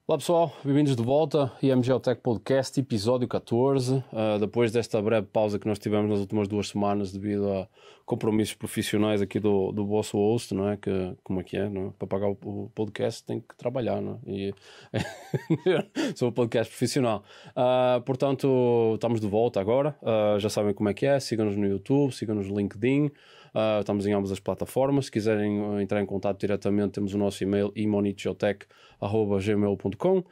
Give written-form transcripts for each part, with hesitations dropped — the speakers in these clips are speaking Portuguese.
Olá pessoal, bem-vindos de volta, IM Geotech Podcast, episódio 14. Depois desta breve pausa que nós tivemos nas últimas 2 semanas devido a compromissos profissionais aqui do vosso host, não é? Como é que é, não é? Para pagar o podcast tem que trabalhar, não é? E sou um podcast profissional. Portanto, estamos de volta agora, já sabem como é que é, sigam-nos no YouTube, sigam-nos no LinkedIn. Estamos em ambas as plataformas. Se quiserem entrar em contato diretamente, temos o nosso e-mail imonitgeotech@gmail.com.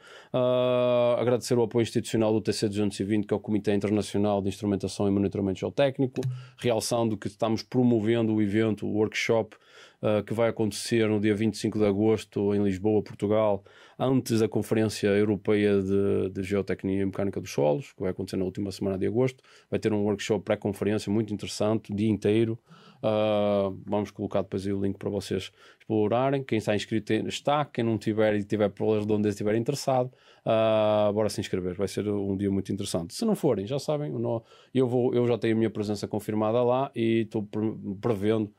Agradecer o apoio institucional do TC220, que é o Comitê Internacional de Instrumentação e Monitoramento Geotécnico, realçando que estamos promovendo o evento, o workshop, que vai acontecer no dia 25 de agosto em Lisboa, Portugal, antes da Conferência Europeia de Geotecnia e Mecânica dos Solos, que vai acontecer na última semana de agosto. Vai ter um workshop pré-conferência muito interessante, o dia inteiro. Vamos colocar depois aí o link para vocês explorarem. Quem está inscrito está, quem não tiver e tiver por onde estiver interessado, bora se inscrever, vai ser um dia muito interessante. Se não forem, já sabem, eu já tenho a minha presença confirmada lá e estou prevendo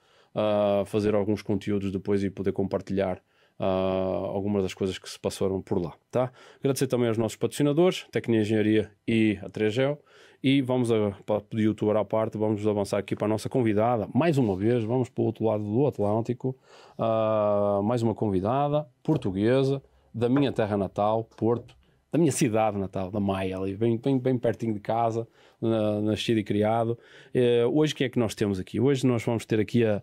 fazer alguns conteúdos depois e poder compartilhar algumas das coisas que se passaram por lá, tá? Agradecer também aos nossos patrocinadores, Tecnia Engenharia e a 3Geo. E vamos para o youtuber à parte, vamos avançar aqui para a nossa convidada, mais uma vez, vamos para o outro lado do Atlântico, mais uma convidada portuguesa, da minha terra natal, Porto, da minha cidade natal, da Maia, ali, bem pertinho de casa, nascido e criado. Hoje quem é que nós temos aqui? Hoje nós vamos ter aqui a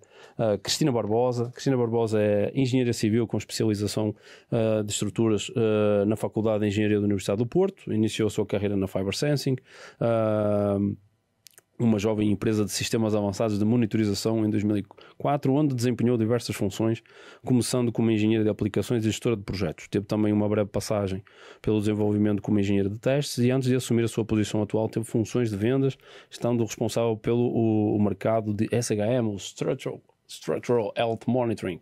Cristina Barbosa. Cristina Barbosa é engenheira civil com especialização de estruturas na Faculdade de Engenharia da Universidade do Porto. Iniciou a sua carreira na Fiber Sensing, uma jovem empresa de sistemas avançados de monitorização em 2004, onde desempenhou diversas funções, começando como engenheira de aplicações e gestora de projetos. Teve também uma breve passagem pelo desenvolvimento como engenheira de testes e antes de assumir a sua posição atual teve funções de vendas, estando responsável pelo o mercado de SHM, o Structural Health Monitoring,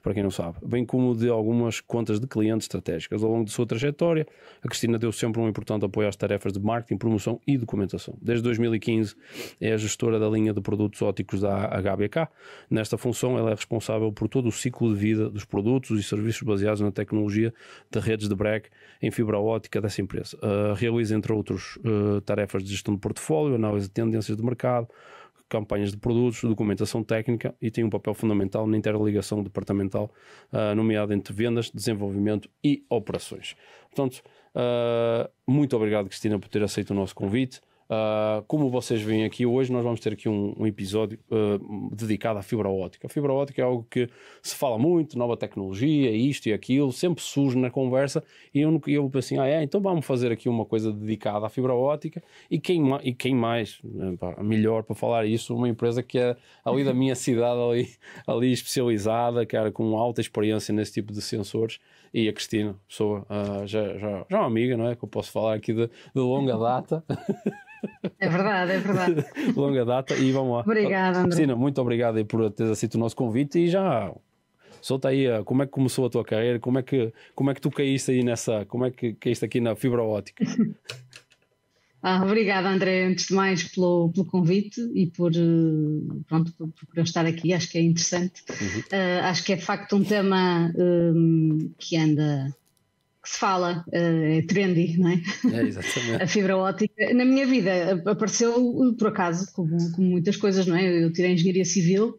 para quem não sabe, bem como de algumas contas de clientes estratégicas. Ao longo de sua trajetória, a Cristina deu sempre um importante apoio às tarefas de marketing, promoção e documentação. Desde 2015 é a gestora da linha de produtos ópticos da HBK. Nesta função, ela é responsável por todo o ciclo de vida dos produtos e serviços baseados na tecnologia de redes de break em fibra óptica dessa empresa. Realiza, entre outros, tarefas de gestão de portfólio, análise de tendências de mercado, campanhas de produtos, documentação técnica e tem um papel fundamental na interligação departamental, nomeada entre vendas, desenvolvimento e operações. Portanto, muito obrigado, Cristina, por ter aceito o nosso convite. Como vocês veem aqui hoje, nós vamos ter aqui um episódio dedicado à fibra óptica. A fibra óptica é algo que se fala muito, nova tecnologia, isto e aquilo, sempre surge na conversa e eu pensei, então vamos fazer aqui uma coisa dedicada à fibra óptica e quem mais, melhor para falar isso, uma empresa que é ali da minha cidade, ali especializada, cara, com alta experiência nesse tipo de sensores. E a Cristina, pessoa já uma amiga, não é? Que eu posso falar aqui de longa data. É verdade. Longa data e vamos lá. Obrigada, André. Cristina, muito obrigado por teres aceito o nosso convite e já solta aí como é que começou a tua carreira, como é que tu caíste aí como é que caíste aqui na fibra óptica? Obrigada, André, antes de mais pelo convite e por eu estar aqui, acho que é interessante. Acho que é de facto um tema que se fala, é trendy, não é? Exatamente. A fibra óptica. Na minha vida apareceu por acaso, como muitas coisas, não é? Eu tirei engenharia civil,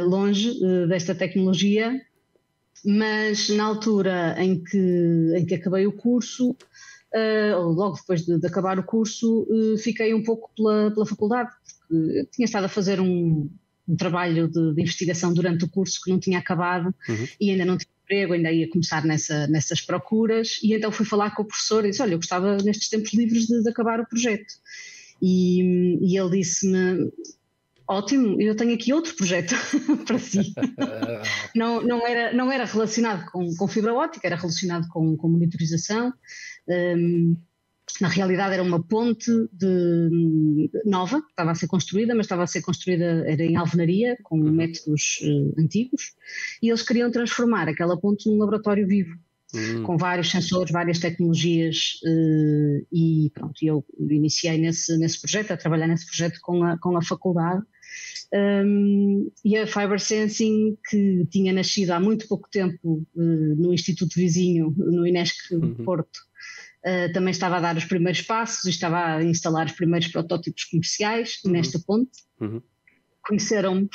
longe desta tecnologia, mas na altura em que acabei o curso, ou logo depois de acabar o curso, fiquei um pouco pela faculdade, porque tinha estado a fazer um trabalho de investigação durante o curso que não tinha acabado e ainda não tinha emprego, ainda ia começar nessas procuras, e então fui falar com o professor e disse, olha, eu gostava nestes tempos livres de acabar o projeto. E ele disse-me, ótimo, eu tenho aqui outro projeto para si. Não era relacionado com fibra óptica, era relacionado com monitorização. Na realidade era uma ponte nova, que estava a ser construída, mas estava a ser construída, era em alvenaria, com métodos antigos, e eles queriam transformar aquela ponte num laboratório vivo, com vários sensores, várias tecnologias, e pronto, eu iniciei nesse projeto, a trabalhar nesse projeto com a faculdade, E a Fiber Sensing, que tinha nascido há muito pouco tempo no Instituto Vizinho, no INESC Porto, também estava a dar os primeiros passos e estava a instalar os primeiros protótipos comerciais nesta ponte. Conheceram-me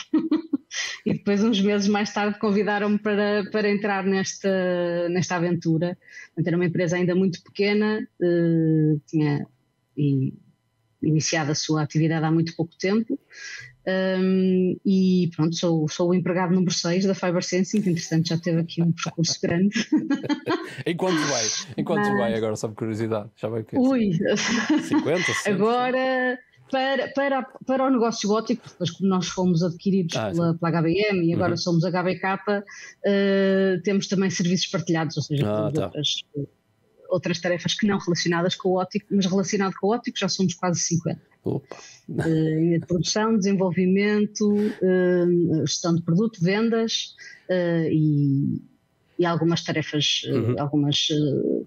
e depois, uns meses mais tarde, convidaram-me para entrar nesta aventura. Era uma empresa ainda muito pequena, tinha iniciado a sua atividade há muito pouco tempo. E pronto, sou o empregado número 6 da Fiber Sensing, que entretanto já teve aqui um percurso grande. Enquanto vai agora, só por curiosidade? Já vai o quê? 50, 60? Agora, para o negócio óptico, depois como nós fomos adquiridos pela HBM e agora somos HBK, temos também serviços partilhados, ou seja, outras tarefas que não relacionadas com o óptico, mas relacionado com o óptico já somos quase 50. Produção, desenvolvimento, gestão de produto, vendas e algumas tarefas,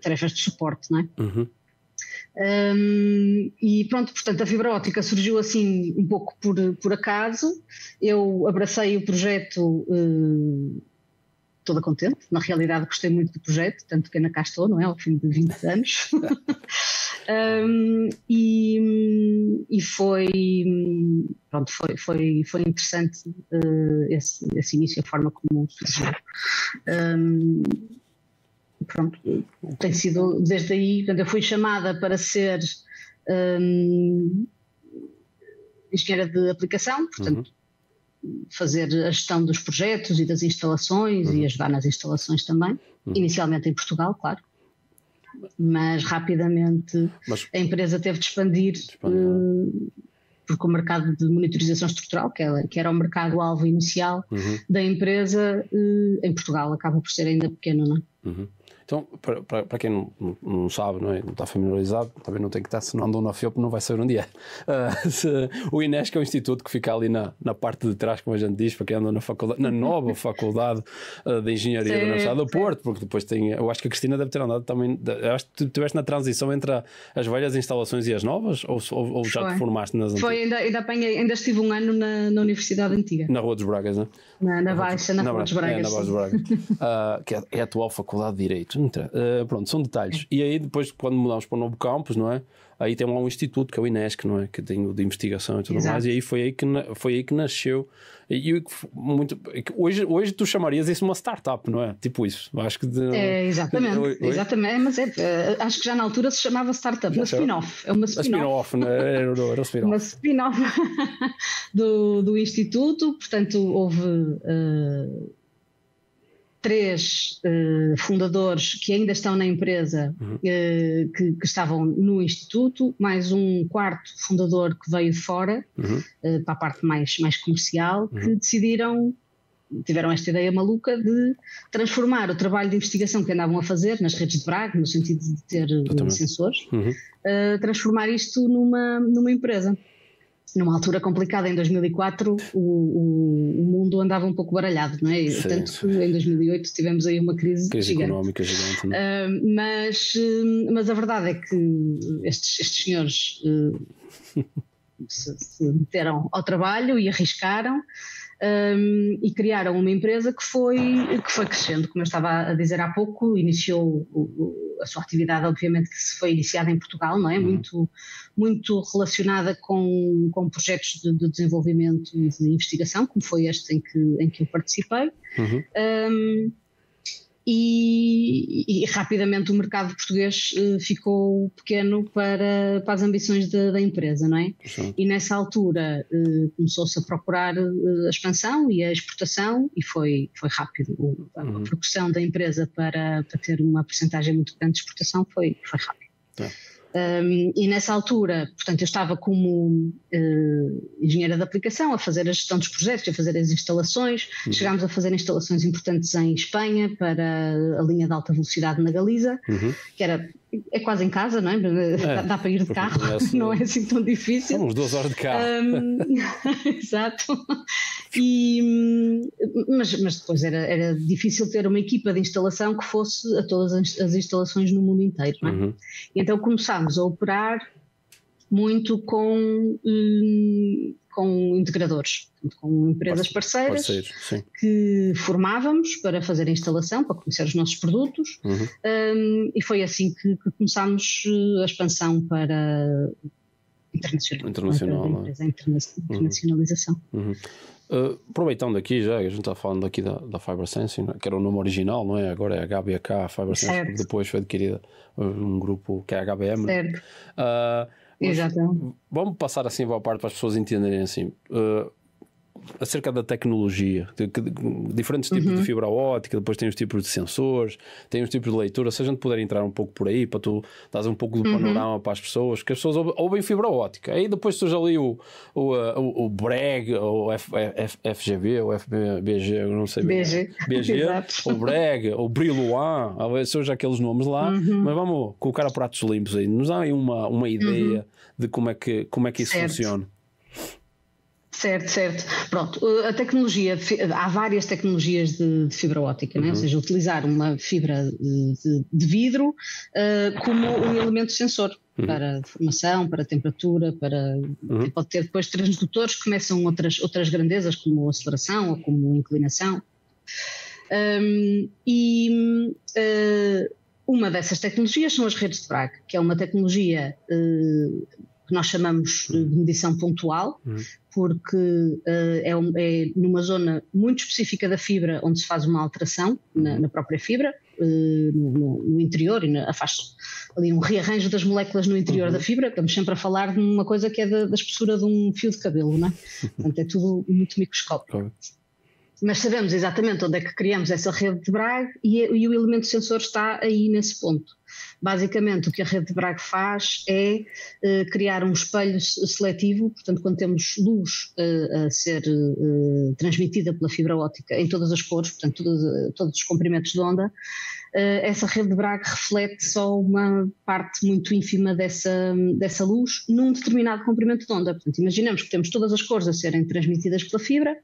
tarefas de suporte, não é? E pronto, portanto a fibra óptica surgiu assim um pouco por acaso. Eu abracei o projeto toda contente, na realidade gostei muito do projeto, tanto que ainda cá estou, não é? Ao fim de 20 anos. E foi interessante esse início, a forma como surgiu. Pronto, tem sido desde aí, eu fui chamada para ser engenheira de aplicação, portanto fazer a gestão dos projetos e das instalações e ajudar nas instalações também, inicialmente em Portugal, claro, mas rapidamente a empresa teve de expandir porque o mercado de monitorização estrutural, que era o mercado-alvo inicial da empresa, em Portugal acaba por ser ainda pequeno, não é? Então, para quem não sabe, não está familiarizado, também não tem que estar, se não andou na FIOP não vai saber onde é. O INESC é um instituto que fica ali na parte de trás, como a gente diz, para quem andou na nova faculdade de Engenharia da Universidade do Porto, porque depois eu acho que a Cristina deve ter andado também, acho que tu estiveste na transição entre as velhas instalações e as novas, ou já te formaste nas antigas? Ainda estive um ano na Universidade Antiga. Na Rua dos Bragas, não é? Na Baixa, na Rua dos Bragas. Na Rua dos Bragas. Que é a atual Faculdade de Direito. Pronto, são detalhes. E aí depois, quando mudamos para o novo campus, não é? Aí tem lá um instituto que é o INESC, não é? Que tem o de investigação e tudo mais. E aí foi aí que nasceu. Hoje tu chamarias isso uma startup, não é? Tipo isso. Acho que exatamente. Exatamente. Mas acho que já na altura se chamava startup. Uma spin-off. É uma spin-off. Era o spin-off. Uma spin-off do instituto. Portanto, houve 3 fundadores que ainda estão na empresa, que estavam no instituto, mais um 4º fundador que veio de fora, para a parte mais comercial, que tiveram esta ideia maluca de transformar o trabalho de investigação que andavam a fazer nas redes de Bragg, no sentido de ter sensores, transformar isto numa empresa. Numa altura complicada, em 2004 o mundo andava um pouco baralhado, não é? Tanto que em 2008 tivemos aí uma crise gigante. Económica gigante, não é? Mas a verdade é que estes senhores se meteram ao trabalho e arriscaram, e criaram uma empresa que foi crescendo, como eu estava a dizer há pouco. Iniciou a sua atividade, obviamente, que se foi iniciada em Portugal, não é? Muito relacionada com projetos de desenvolvimento e de investigação, como foi este em que eu participei. E rapidamente o mercado português ficou pequeno para as ambições da empresa, não é? E nessa altura começou-se a procurar a expansão e a exportação, e foi rápido. A progressão da empresa para ter uma percentagem muito grande de exportação foi rápido. E nessa altura, portanto, eu estava como engenheira de aplicação a fazer a gestão dos projetos, a fazer as instalações. Chegámos a fazer instalações importantes em Espanha para a linha de alta velocidade na Galiza, que é quase em casa, não é? Dá para ir de carro, não é assim tão difícil. São uns 2 horas de carro. Exato. Mas depois era difícil ter uma equipa de instalação que fosse a todas as instalações no mundo inteiro, não é? E então começámos a operar muito com integradores, com empresas parceiras que formávamos para fazer a instalação, para conhecer os nossos produtos, e foi assim que começámos a expansão para internacionalização. Aproveitando aqui, já a gente está falando aqui da Fiber Sensing, que era o nome original, não é? Agora é HBK Fiber Sensing, depois foi adquirida um grupo que é a HBM. Certo. Exato. Vamos passar assim para a parte para as pessoas entenderem assim. Acerca da tecnologia, diferentes tipos de fibra óptica, depois tem os tipos de sensores, tem os tipos de leitura. Se a gente puder entrar um pouco por aí, para tu dar um pouco do panorama para as pessoas, que as pessoas ouvem fibra óptica, aí depois surge ali o BREG, ou FGB, ou FBG, não sei bem. BG, o BREG, o Brillouin, surge aqueles nomes lá, mas vamos colocar a pratos limpos aí. Nos dá aí uma ideia de como é que isso funciona. Certo. Pronto, a tecnologia, há várias tecnologias de fibra óptica, né? Ou seja, utilizar uma fibra de vidro como um elemento sensor para deformação, para temperatura, pode ter depois transdutores que começam outras grandezas, como aceleração ou como inclinação. Uma dessas tecnologias são as redes de Bragg, que é uma tecnologia que nós chamamos de medição pontual, porque é numa zona muito específica da fibra onde se faz uma alteração na própria fibra, no interior, e faz ali um rearranjo das moléculas no interior da fibra. Estamos sempre a falar de uma coisa que é da espessura de um fio de cabelo, não é? Portanto, é tudo muito microscópico. Mas sabemos exatamente onde é que criamos essa rede de Bragg e o elemento sensor está aí nesse ponto. Basicamente, o que a rede de Bragg faz é criar um espelho seletivo. Portanto, quando temos luz a ser transmitida pela fibra óptica em todas as cores, portanto, todos os comprimentos de onda, essa rede de Bragg reflete só uma parte muito ínfima dessa luz num determinado comprimento de onda. Portanto, imaginemos que temos todas as cores a serem transmitidas pela fibra,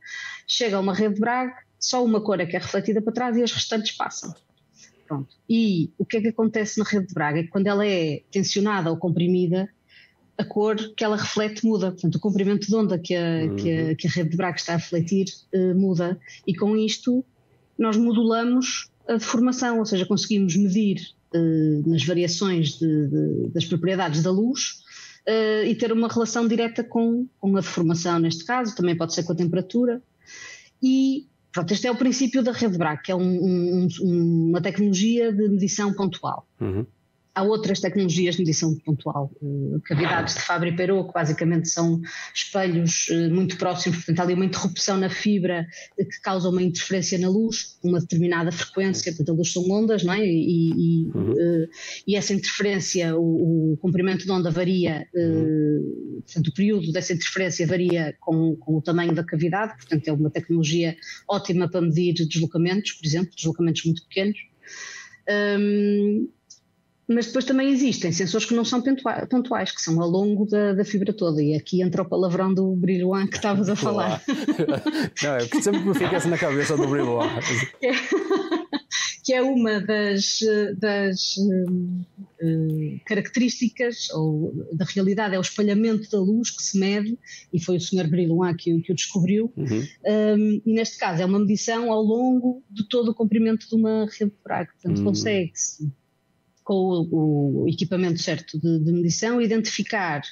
chega a uma rede de Bragg, só uma cor é que é refletida para trás e as restantes passam. Pronto. E o que é que acontece na rede de Bragg é que quando ela é tensionada ou comprimida, a cor que ela reflete muda. Portanto, o comprimento de onda que a rede de Bragg está a refletir muda, e com isto nós modulamos a deformação, ou seja, conseguimos medir nas variações das propriedades da luz e ter uma relação direta com a deformação, neste caso, também pode ser com a temperatura. E pronto, este é o princípio da rede de Bragg, que é uma tecnologia de medição pontual. Há outras tecnologias de medição pontual, cavidades de Fabry-Perot, que basicamente são espelhos muito próximos, portanto há ali uma interrupção na fibra que causa uma interferência na luz, uma determinada frequência, portanto a luz são ondas, não é? E essa interferência, o comprimento de onda varia, portanto o período dessa interferência varia com o tamanho da cavidade, portanto é uma tecnologia ótima para medir deslocamentos, por exemplo, deslocamentos muito pequenos. Mas depois também existem sensores que não são pontuais, que são ao longo da fibra toda, e aqui entra o palavrão do Brillouin que estavas a falar. Não, é que sempre me fica assim na cabeça do Brillouin. Que é uma das características ou da realidade, é o espalhamento da luz que se mede, e foi o Sr. Brillouin que o descobriu. E neste caso é uma medição ao longo de todo o comprimento de uma rede de Bragg. Portanto, consegue-se, com o equipamento certo de medição, identificar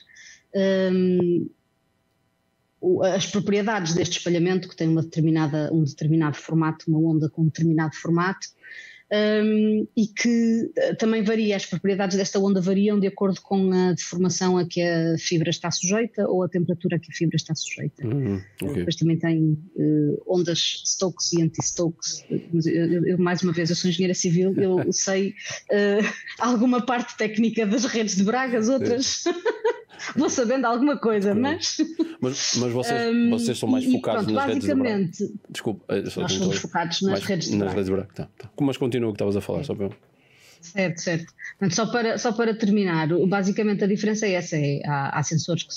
as propriedades deste espalhamento, que tem um determinado formato, uma onda com um determinado formato, e que também varia, as propriedades desta onda variam de acordo com a deformação a que a fibra está sujeita ou a temperatura a que a fibra está sujeita. Depois também tem ondas Stokes e anti-Stokes. Eu, mais uma vez, eu sou engenheira civil, eu sei alguma parte técnica das redes de Bragg, as outras vou sabendo alguma coisa, mas vocês são mais focados nas redes de Bragg. Desculpa, nós somos focados nas redes de Bragg. Tá. Mas continua o que estavas a falar, só para eu... Certo. Portanto, só para terminar, basicamente a diferença é essa: há sensores que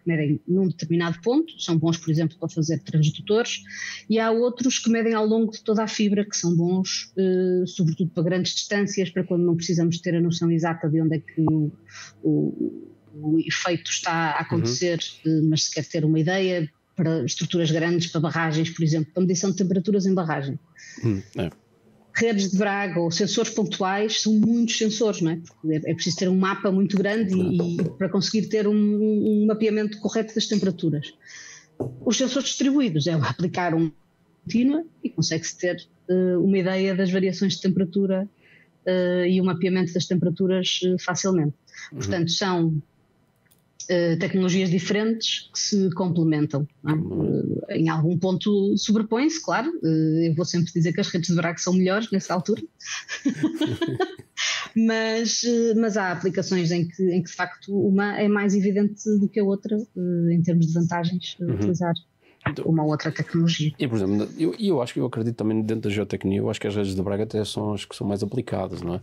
medem num determinado ponto, são bons, por exemplo, para fazer transdutores, e há outros que medem ao longo de toda a fibra, que são bons, sobretudo para grandes distâncias, para quando não precisamos ter a noção exata de onde é que o efeito está a acontecer, mas se quer ter uma ideia, para estruturas grandes, para barragens, por exemplo, para medição de temperaturas em barragem. Redes de Bragg ou sensores pontuais são muitos sensores, não é? Porque é preciso ter um mapa muito grande e para conseguir ter um mapeamento correto das temperaturas. Os sensores distribuídos é aplicar uma contínua e consegue-se ter uma ideia das variações de temperatura e o mapeamento das temperaturas facilmente. Portanto, são tecnologias diferentes que se complementam. Em algum ponto sobrepõem-se, claro. Eu vou sempre dizer que as redes de Bragg são melhores nessa altura. mas há aplicações em que de facto uma é mais evidente do que a outra em termos de vantagens utilizar uma outra tecnologia. E por exemplo, eu acho que eu acredito também dentro da geotecnia, eu acho que as redes de Bragg até são as que são mais aplicadas, não é?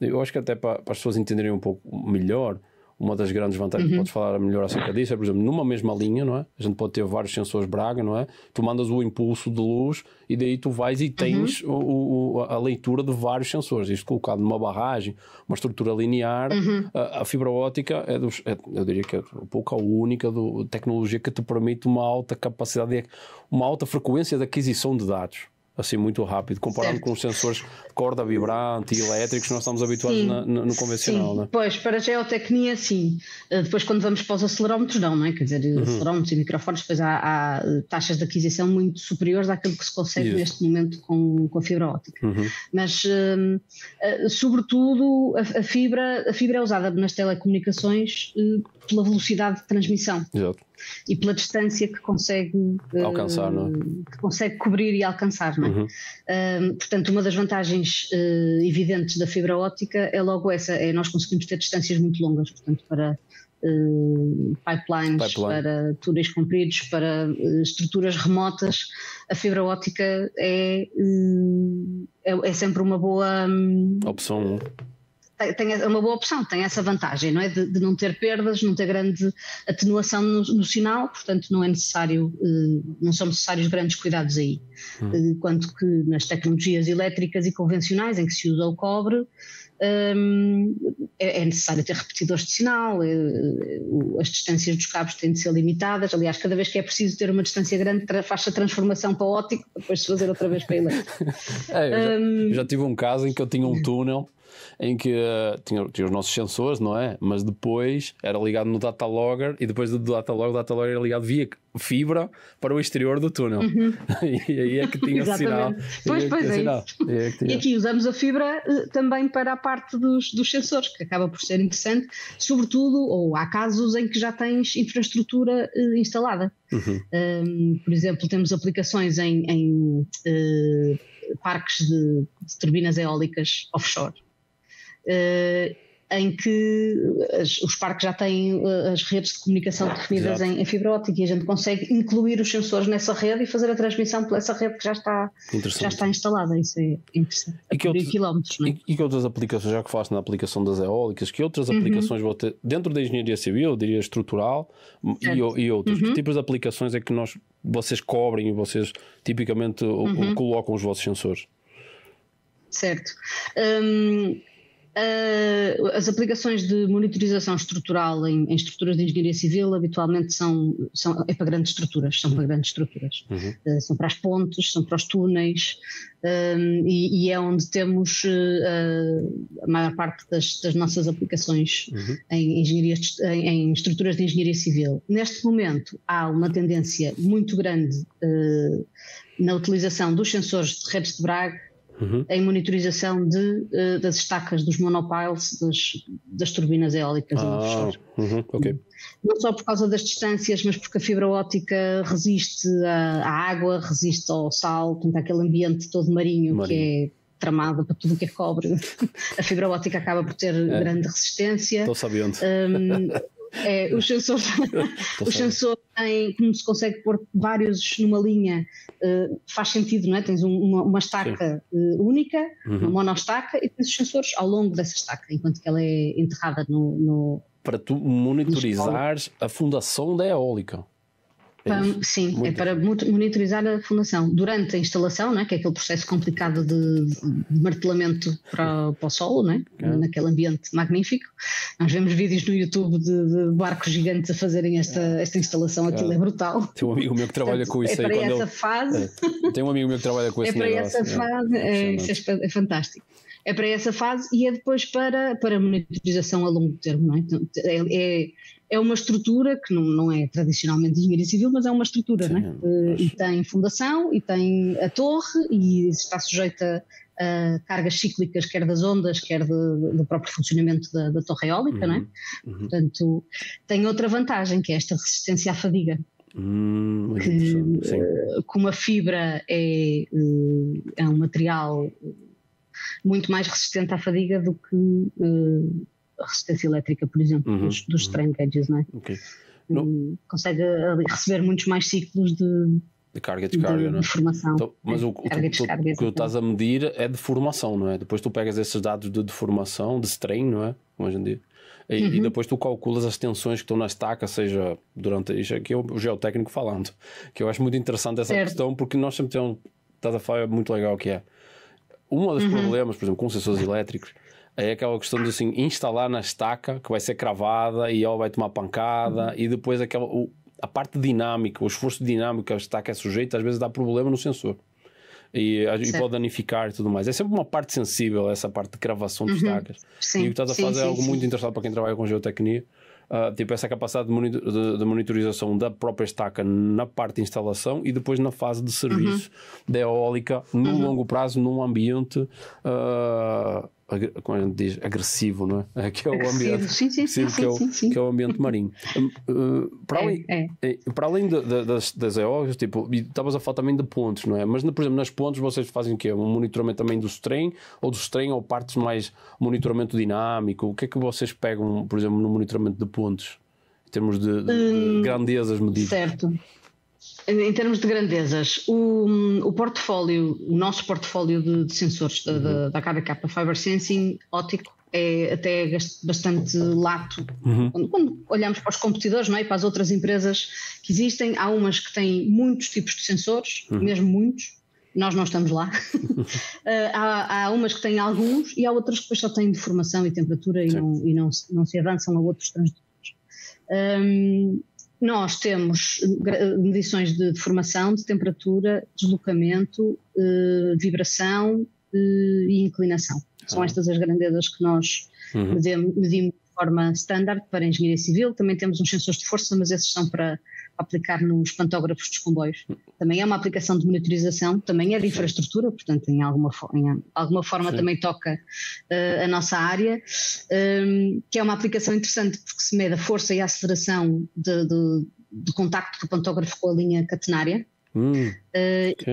Eu acho que até para as pessoas entenderem um pouco melhor, uma das grandes vantagens, podes falar melhor acerca disso, é, por exemplo, numa mesma linha, não é? A gente pode ter vários sensores Bragg, não é? Tu mandas o impulso de luz e daí tu vais e tens a leitura de vários sensores. Isto colocado numa barragem, uma estrutura linear, a fibra óptica eu diria que é um pouco a única tecnologia que te permite uma alta capacidade, uma alta frequência de aquisição de dados. Assim, muito rápido, comparado com os sensores corda vibrante e elétricos, nós estamos habituados no convencional, não é? Pois, para a geotecnia, sim. Depois, quando vamos para os acelerómetros, não é? Quer dizer, acelerómetros e microfones, depois há taxas de aquisição muito superiores àquilo que se consegue neste momento com a fibra óptica. Mas, sobretudo, a fibra é usada nas telecomunicações pela velocidade de transmissão. Exato. E pela distância que consegue alcançar, não é? Que consegue cobrir e alcançar, não é? Portanto, uma das vantagens evidentes da fibra óptica é logo essa, nós conseguimos ter distâncias muito longas, portanto, para pipelines, para túneis compridos, para estruturas remotas, a fibra óptica é sempre uma boa opção. É uma boa opção, tem essa vantagem, não é? De não ter perdas, não ter grande atenuação no sinal, portanto não é necessário, não são necessários grandes cuidados aí. Quanto que nas tecnologias elétricas e convencionais, em que se usa o cobre, é necessário ter repetidores de sinal, as distâncias dos cabos têm de ser limitadas. Aliás, cada vez que é preciso ter uma distância grande, faz-se a transformação para óptico, para depois se fazer outra vez para elétrico. Eu já tive um caso em que eu tinha um túnel em que tinha os nossos sensores, não é? Mas depois era ligado no data logger e depois do data logger era ligado via fibra para o exterior do túnel. E aí é que tinha sinal. Pois é isso. E aqui usamos a fibra também para a parte dos sensores, que acaba por ser interessante, sobretudo, ou há casos em que já tens infraestrutura instalada. Por exemplo, temos aplicações em parques de turbinas eólicas offshore. Em que os parques já têm as redes de comunicação definidas em fibra óptica e a gente consegue incluir os sensores nessa rede e fazer a transmissão por essa rede que já está instalada. Isso é interessante. E que outras aplicações, já que falaste na aplicação das eólicas, que outras aplicações vou ter dentro da engenharia civil, eu diria estrutural e outras? Que tipos de aplicações é que vocês cobrem e vocês tipicamente colocam os vossos sensores? Certo. As aplicações de monitorização estrutural em estruturas de engenharia civil habitualmente são para grandes estruturas, são para as pontes, são para os túneis, e é onde temos a maior parte das nossas aplicações em estruturas de engenharia civil. Neste momento há uma tendência muito grande na utilização dos sensores de redes de Bragg em monitorização das estacas, dos monopiles das turbinas eólicas offshore. Não só por causa das distâncias, mas porque a fibra óptica resiste à água, resiste ao sal, portanto, aquele ambiente todo marinho. Que é tramado para tudo o que é cobre. A fibra óptica acaba por ter grande resistência. Estou sabendo. Os sensores têm, como se consegue pôr vários numa linha, faz sentido, não é? Tens uma estaca única, uma monoestaca, e tens os sensores ao longo dessa estaca, enquanto que ela é enterrada no para tu monitorizares a fundação da eólica. Sim, é para monitorizar a fundação durante a instalação, não é? Que é aquele processo complicado de martelamento para o solo, não é? Naquele ambiente magnífico. Nós vemos vídeos no YouTube de barcos gigantes a fazerem esta instalação, aquilo é brutal. Tem um amigo meu que trabalha com isso. É para essa fase. Tem um amigo meu que trabalha com isso. É para essa fase, é fantástico. É para essa fase e é depois para a monitorização a longo termo, não é? Então, é uma estrutura que não é tradicionalmente de engenharia civil, mas é uma estrutura, não é? E tem fundação, e tem a torre, e está sujeita a cargas cíclicas, quer das ondas, quer do próprio funcionamento da torre eólica, não é? Portanto, tem outra vantagem, que é esta resistência à fadiga. Como a fibra é um material muito mais resistente à fadiga do que a resistência elétrica, por exemplo, dos strain gauges, não é? Consegue receber muitos mais ciclos de carga e descarga, não é? De formação. Então, mas o que tu estás a medir é de formação, não é? Depois tu pegas esses dados de deformação, de strain, não é? Como hoje em dia. E depois tu calculas as tensões que estão na estaca, seja durante isto aqui é o geotécnico falando, que eu acho muito interessante essa questão, porque nós sempre temos, estás a falar, é muito legal que é um dos problemas, por exemplo, com sensores elétricos, é aquela questão de assim, instalar na estaca que vai ser cravada e ela vai tomar pancada, e depois a parte dinâmica, o esforço dinâmico que a estaca é sujeita, às vezes dá problema no sensor e pode danificar e tudo mais. É sempre uma parte sensível, essa parte de cravação de estacas. E o que estás a fazer é algo muito interessante para quem trabalha com geotecnia. Tipo essa capacidade de monitorização da própria estaca na parte de instalação e depois na fase de serviço da eólica num longo prazo, num ambiente como a gente diz, agressivo, não é? Que é o ambiente, que é o ambiente marinho. Para além das eólicas, tipo, estavas a falar também de pontos, não é? Mas, por exemplo, nas pontes vocês fazem o quê? Um monitoramento também do strain ou partes mais monitoramento dinâmico? O que é que vocês pegam, por exemplo, no monitoramento de pontos? Em termos de grandezas medidas? Certo. Em termos de grandezas, o nosso portfólio de sensores da KBK Fiber Sensing óptico é até bastante lato. Quando olhamos para os competidores, não é? E para as outras empresas que existem, há umas que têm muitos tipos de sensores, mesmo muitos. Nós não estamos lá. Há umas que têm alguns e há outras que depois só têm deformação e temperatura e não se avançam a outros transdutores. Nós temos medições de deformação, de temperatura, deslocamento, vibração e inclinação. São estas as grandezas que nós medimos de forma standard para a engenharia civil. Também temos uns sensores de força, mas esses são para aplicar nos pantógrafos dos comboios. Também é uma aplicação de monitorização, também é de infraestrutura, portanto em alguma forma também toca a nossa área, que é uma aplicação interessante porque se mede a força e a aceleração de contacto do pantógrafo com a linha catenária.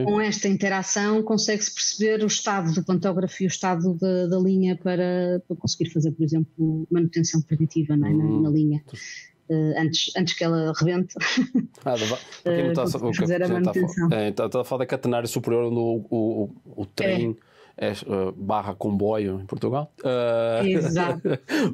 Com esta interação consegue-se perceber o estado do pantógrafo e o estado da linha para conseguir fazer, por exemplo, manutenção preditiva, não é? na linha. Antes que ela rebente. Fazer a manutenção. Está a falar da catenária superior onde o trem barra comboio em Portugal. Exato.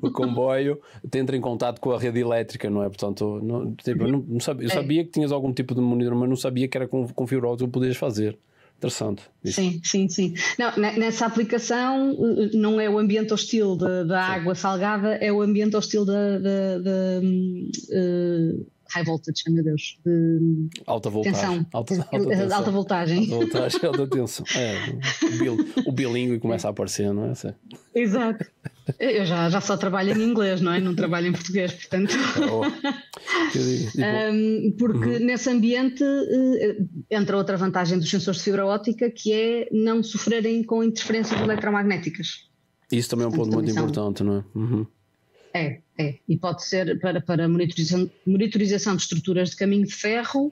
O comboio entra em contato com a rede elétrica, não é? Portanto, não sabia, eu sabia que tinhas algum tipo de monitor, mas não sabia que era com fibra óptica que podias fazer. Interessante. Isso. Sim. Não, nessa aplicação não é o ambiente hostil da água salgada, é o ambiente hostil da high voltage, meu Deus, de alta voltagem. Tensão. Alta voltagem. Alta voltagem, alta tensão. O bilíngue começa a aparecer, não é? Exato. Eu já só trabalho em inglês, não é? Não trabalho em português, portanto. Porque nesse ambiente entra outra vantagem dos sensores de fibra óptica, que é não sofrerem com interferências eletromagnéticas. Isso também é um ponto muito importante, não é? É. E pode ser para monitorização de estruturas de caminho de ferro,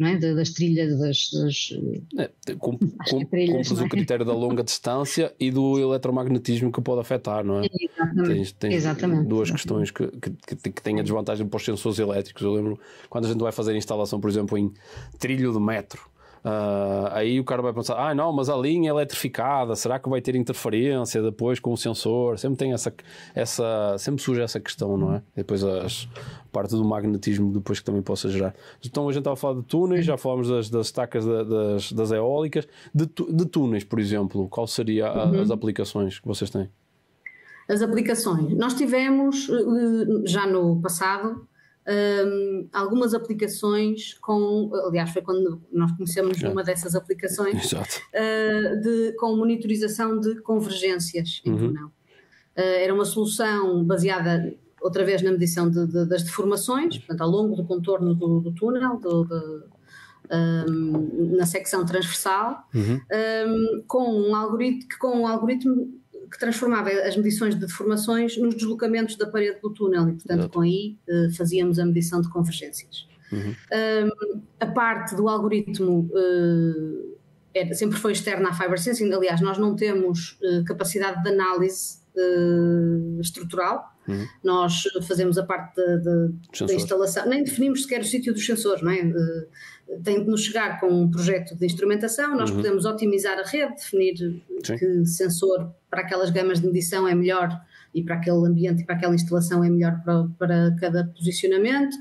não é? Das trilhas, cumpres o critério da longa distância e do eletromagnetismo que pode afetar, não é? Exatamente. Duas questões que têm a desvantagem para os sensores elétricos. Eu lembro quando a gente vai fazer a instalação, por exemplo, em trilho de metro, Aí o cara vai pensar, não, mas a linha é eletrificada, será que vai ter interferência depois com o sensor? Sempre tem sempre surge essa questão, não é? E depois a parte do magnetismo depois que também possa gerar. Então a gente estava a falar de túneis, já falámos das estacas das eólicas, de túneis, por exemplo, qual seria as aplicações que vocês têm? As aplicações, nós tivemos já no passado algumas aplicações aliás foi quando nós conhecemos uma dessas aplicações com monitorização de convergências em túnel. Era uma solução baseada outra vez na medição das deformações, portanto ao longo do contorno do túnel, na secção transversal, com um algoritmo que transformava as medições de deformações nos deslocamentos da parede do túnel e, portanto, com aí fazíamos a medição de convergências. A parte do algoritmo sempre foi externa à Fiber Sensing, aliás, nós não temos capacidade de análise estrutural, nós fazemos a parte da instalação, nem definimos sequer o sítio dos sensores, não é? Tem de nos chegar com um projeto de instrumentação, nós podemos otimizar a rede, definir que sensor para aquelas gamas de medição é melhor e para aquele ambiente e para aquela instalação é melhor para cada posicionamento,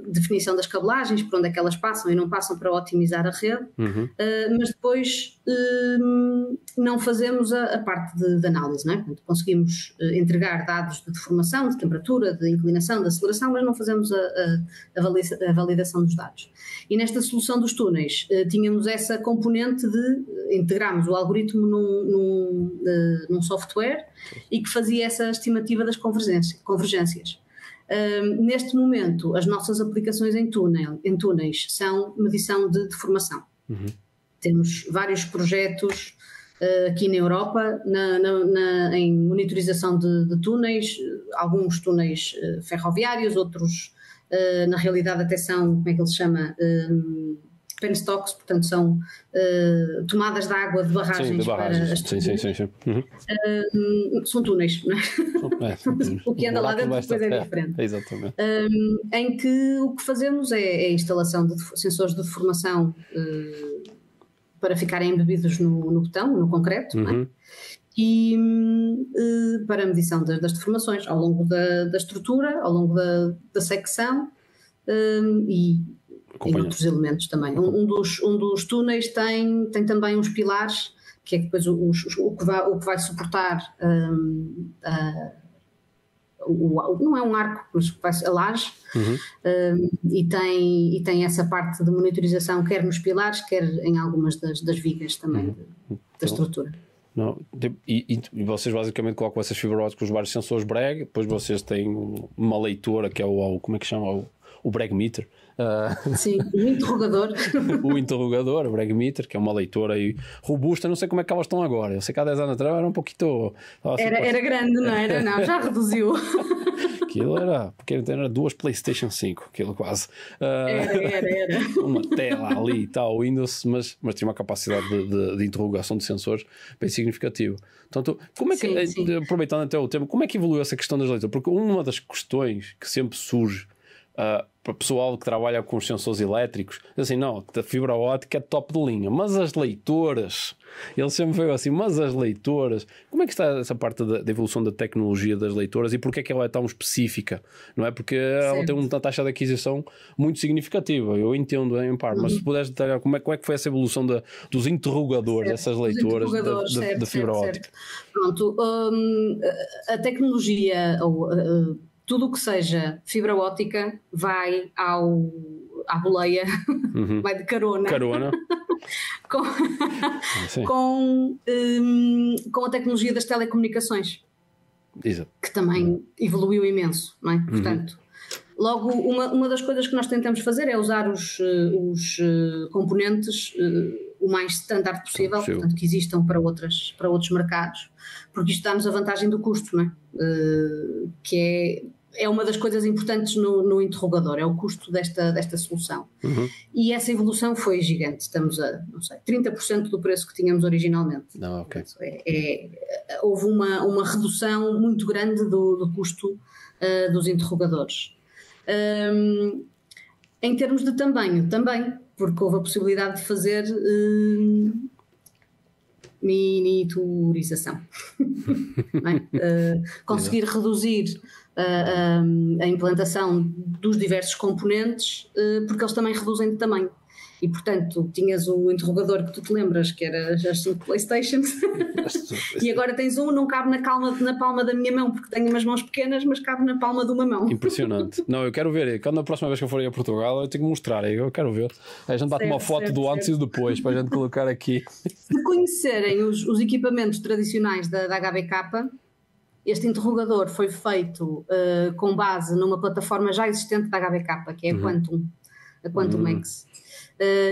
definição das cabelagens, por onde é que elas passam e não passam para otimizar a rede, mas depois não fazemos a parte de análise, não é? Portanto, conseguimos entregar dados de deformação, de temperatura, de inclinação, de aceleração, mas não fazemos a validação dos dados. E nesta solução dos túneis tínhamos essa componente de integrarmos o algoritmo num software e que fazia essa estimativa das convergências. Neste momento, as nossas aplicações em túneis são medição de deformação. Temos vários projetos aqui na Europa em monitorização de túneis, alguns túneis ferroviários, outros na realidade até são, como é que ele se chama? Penstocks, portanto são tomadas de água de barragens. São túneis, não é? O que anda lá dentro depois é diferente. Exatamente. Em que o que fazemos é a instalação de sensores de deformação para ficarem embebidos no betão, no concreto, não é? E para a medição das deformações ao longo da estrutura, ao longo da secção e em outros elementos também. Um dos túneis tem também uns pilares, que é depois o que vai suportar não é um arco, mas a laje, e tem essa parte de monitorização quer nos pilares, quer em algumas das vigas também da estrutura. Não, e vocês basicamente colocam essas fibra óticas com os vários sensores Bragg, depois vocês têm uma leitora que é como é que chama? O Bragg Meter. Sim, o interrogador. O interrogador, o Bragg Meter, que é uma leitora aí robusta, não sei como é que elas estão agora. Eu sei que há 10 anos atrás era um pouquinho. Era grande, não era? Não, já reduziu. Aquilo era 2 PlayStation 5, aquilo quase. Era. Uma tela ali e tal, Windows, mas tinha uma capacidade de interrogação de sensores bem significativa. Portanto, como é que, sim. Aproveitando até o tema, como é que evoluiu essa questão das leituras? Porque uma das questões que sempre surge para o pessoal que trabalha com os sensores elétricos, assim, não, a fibra ótica é top de linha, mas as leitoras, ele sempre veio assim, mas as leitoras, como é que está essa parte da evolução da tecnologia das leitoras e porque é que ela é tão específica? Não é? Porque ela tem uma taxa de aquisição muito significativa, eu entendo em par, mas se puderes detalhar como é que foi essa evolução dos interrogadores, essas leitoras da fibra ótica. Pronto, a tecnologia tudo o que seja fibra ótica vai à boleia, vai de carona. com a tecnologia das telecomunicações. Exato. Que também evoluiu imenso, não é? Portanto, logo uma das coisas que nós tentamos fazer é usar os componentes o mais standard possível, portanto, que existam para outros mercados, porque isto dá-nos a vantagem do custo, não é? Que é uma das coisas importantes no interrogador, é o custo desta solução. E essa evolução foi gigante, estamos a, não sei, 30% do preço que tínhamos originalmente. Okay. Houve uma redução muito grande do custo dos interrogadores. Em termos de tamanho, também, porque houve a possibilidade de fazer miniaturização. Conseguir reduzir a implantação dos diversos componentes, porque eles também reduzem de tamanho. E, portanto, tinhas o interrogador que tu te lembras, que era as 5 Playstations, e agora tens não cabe na palma da minha mão, porque tenho umas mãos pequenas, mas cabe na palma de uma mão. Impressionante. Não, eu quero ver. Quando a próxima vez que eu for a Portugal, eu tenho que mostrar. Eu quero ver. A gente bate uma foto do antes e do depois, para a gente colocar aqui. Se conhecerem os equipamentos tradicionais da HBK, este interrogador foi feito com base numa plataforma já existente da HBK, que é a Quantum X.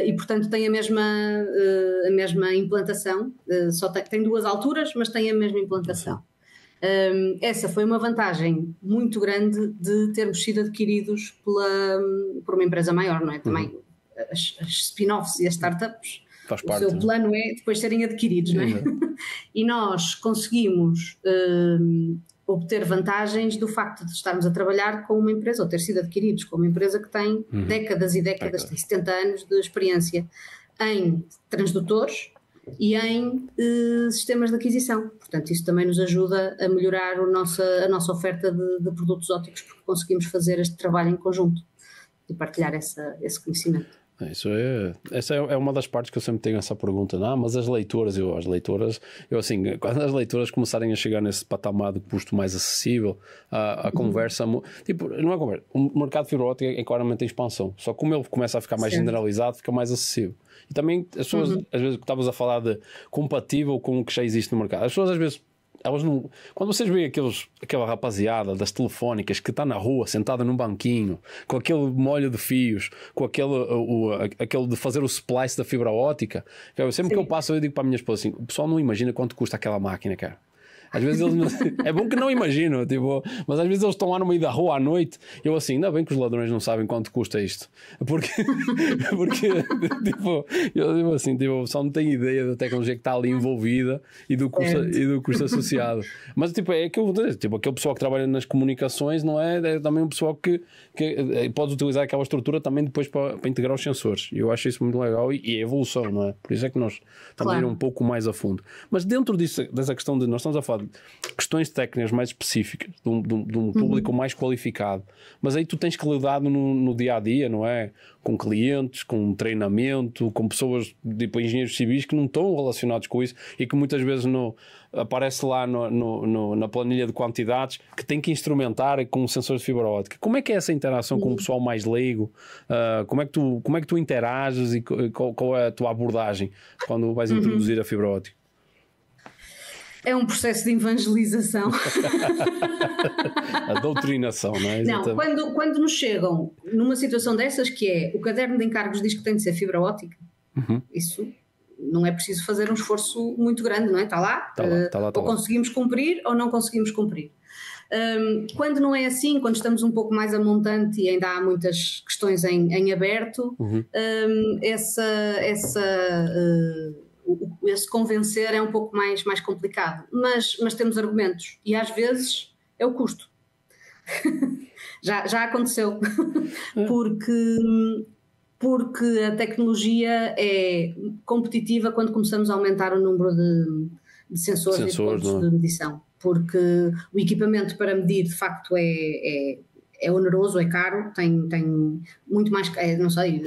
E portanto tem a mesma implantação, só tem 2 alturas, mas tem a mesma implantação. Essa foi uma vantagem muito grande de termos sido adquiridos por uma empresa maior, não é? Também as spin-offs e as startups, o seu plano é depois serem adquiridos, não é? E nós conseguimos obter vantagens do facto de estarmos a trabalhar com uma empresa, ou ter sido adquiridos com uma empresa que tem décadas e décadas, tem 70 anos de experiência em transdutores e em sistemas de aquisição. Portanto, isso também nos ajuda a melhorar a nossa oferta de produtos ópticos, porque conseguimos fazer este trabalho em conjunto e partilhar esse conhecimento. Essa é uma das partes que eu sempre tenho essa pergunta. Mas as leitoras, assim, quando as leitoras começarem a chegar nesse patamar de custo mais acessível, a conversa, tipo, não é conversa, o mercado de fibra óptica é claramente em expansão, só que como ele começa a ficar mais generalizado, fica mais acessível. E também as pessoas, às vezes, que estavas a falar de compatível com o que já existe no mercado, as pessoas às vezes, elas não, quando vocês veem aquela rapaziada das telefónicas que está na rua sentada num banquinho com aquele molho de fios, com aquele de fazer o splice da fibra óptica, sempre que eu passo eu digo para a minha esposa assim, o pessoal não imagina quanto custa aquela máquina, cara. Às vezes eles não, é bom que não imaginam, tipo, mas às vezes eles estão lá no meio da rua à noite. Eu assim, ainda bem que os ladrões não sabem quanto custa isto, porque tipo, eu digo assim, tipo, só não tenho ideia da tecnologia que está ali envolvida e do custo associado. Mas tipo, é aquele pessoal que trabalha nas comunicações, não é? É também um pessoal que pode utilizar aquela estrutura também depois para integrar os sensores. E eu acho isso muito legal e é evolução, não é? Por isso é que nós estamos a ir um pouco mais a fundo. Mas dentro dessa questão de nós estamos a falar questões técnicas mais específicas de um público mais qualificado, mas aí tu tens que lidar no dia a dia, não é? Com clientes, com treinamento, com pessoas, tipo engenheiros civis que não estão relacionados com isso e que muitas vezes aparece lá na planilha de quantidades que tem que instrumentar com sensores de fibra óptica. Como é que é essa interação com o pessoal mais leigo? Como é que tu interages e qual é a tua abordagem quando vais introduzir a fibra óptica? É um processo de evangelização. A doutrinação, não é? Não, quando nos chegam numa situação dessas, que é o caderno de encargos diz que tem de ser fibra óptica, isso não é preciso fazer um esforço muito grande, não é? Está lá, ou conseguimos cumprir ou não conseguimos cumprir. Quando não é assim, quando estamos um pouco mais a montante e ainda há muitas questões em aberto, esse convencer é um pouco mais complicado, mas temos argumentos e às vezes é o custo. já aconteceu porque a tecnologia é competitiva quando começamos a aumentar o número de sensores e de pontos de medição, porque o equipamento para medir de facto é oneroso, é caro, tem muito mais, não sei...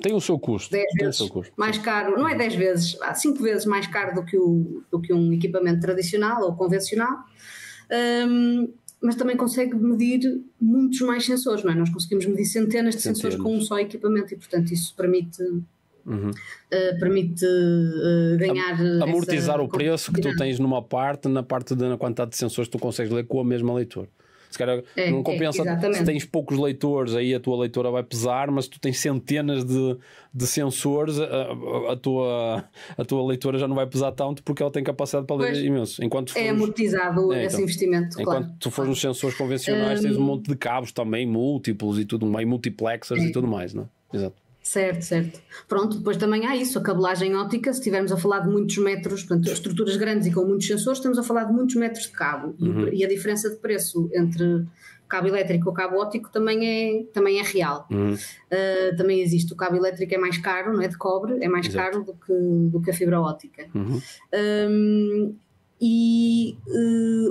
Tem o seu custo. 10 vezes mais caro, não é 10 vezes, 5 vezes mais caro do que um equipamento tradicional ou convencional, mas também consegue medir muitos mais sensores, não é? Nós conseguimos medir centenas de sensores com um só equipamento e, portanto, isso permite ganhar... Amortizar o preço que tu tens numa parte, na quantidade de sensores que tu consegues ler com a mesma leitura. Se calhar não compensa, se tens poucos leitores, aí a tua leitora vai pesar, mas se tu tens centenas de sensores, a tua leitora já não vai pesar tanto porque ela tem capacidade para ler imenso. Amortizado esse investimento, enquanto tu fores nos sensores convencionais, tens um monte de cabos também, múltiplos e tudo mais, multiplexers e tudo mais, não é? Exato. Certo. Pronto, depois também há isso, a cabelagem óptica, se estivermos a falar de muitos metros, portanto, estruturas grandes e com muitos sensores, estamos a falar de muitos metros de cabo e a diferença de preço entre cabo elétrico ou cabo óptico também é real. Também existe. O cabo elétrico é mais caro, não é, de cobre, é mais caro do que a fibra óptica.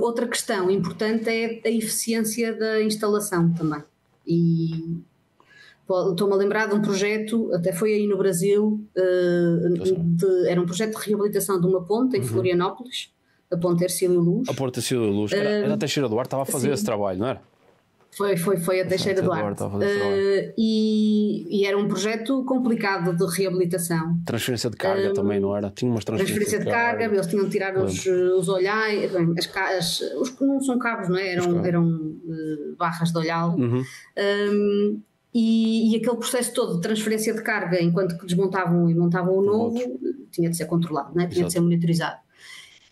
Outra questão importante é a eficiência da instalação também. E estou-me a lembrar de um projeto, até foi aí no Brasil, era um projeto de reabilitação de uma ponte em Florianópolis, a ponte Hercílio Luz. A ponte Hercílio Luz, era a Teixeira Duarte, estava a fazer esse trabalho, não era? Foi a Teixeira Duarte. E era um projeto complicado de reabilitação. Transferência de carga também, não era? Tinha umas transferências de carga. Eles tinham de tirar os olhais, os que não são cabos, não é? Eram barras de olhal. E aquele processo todo de transferência de carga, enquanto que desmontavam e montavam o novo, tinha de ser controlado, não é? Tinha de ser monitorizado.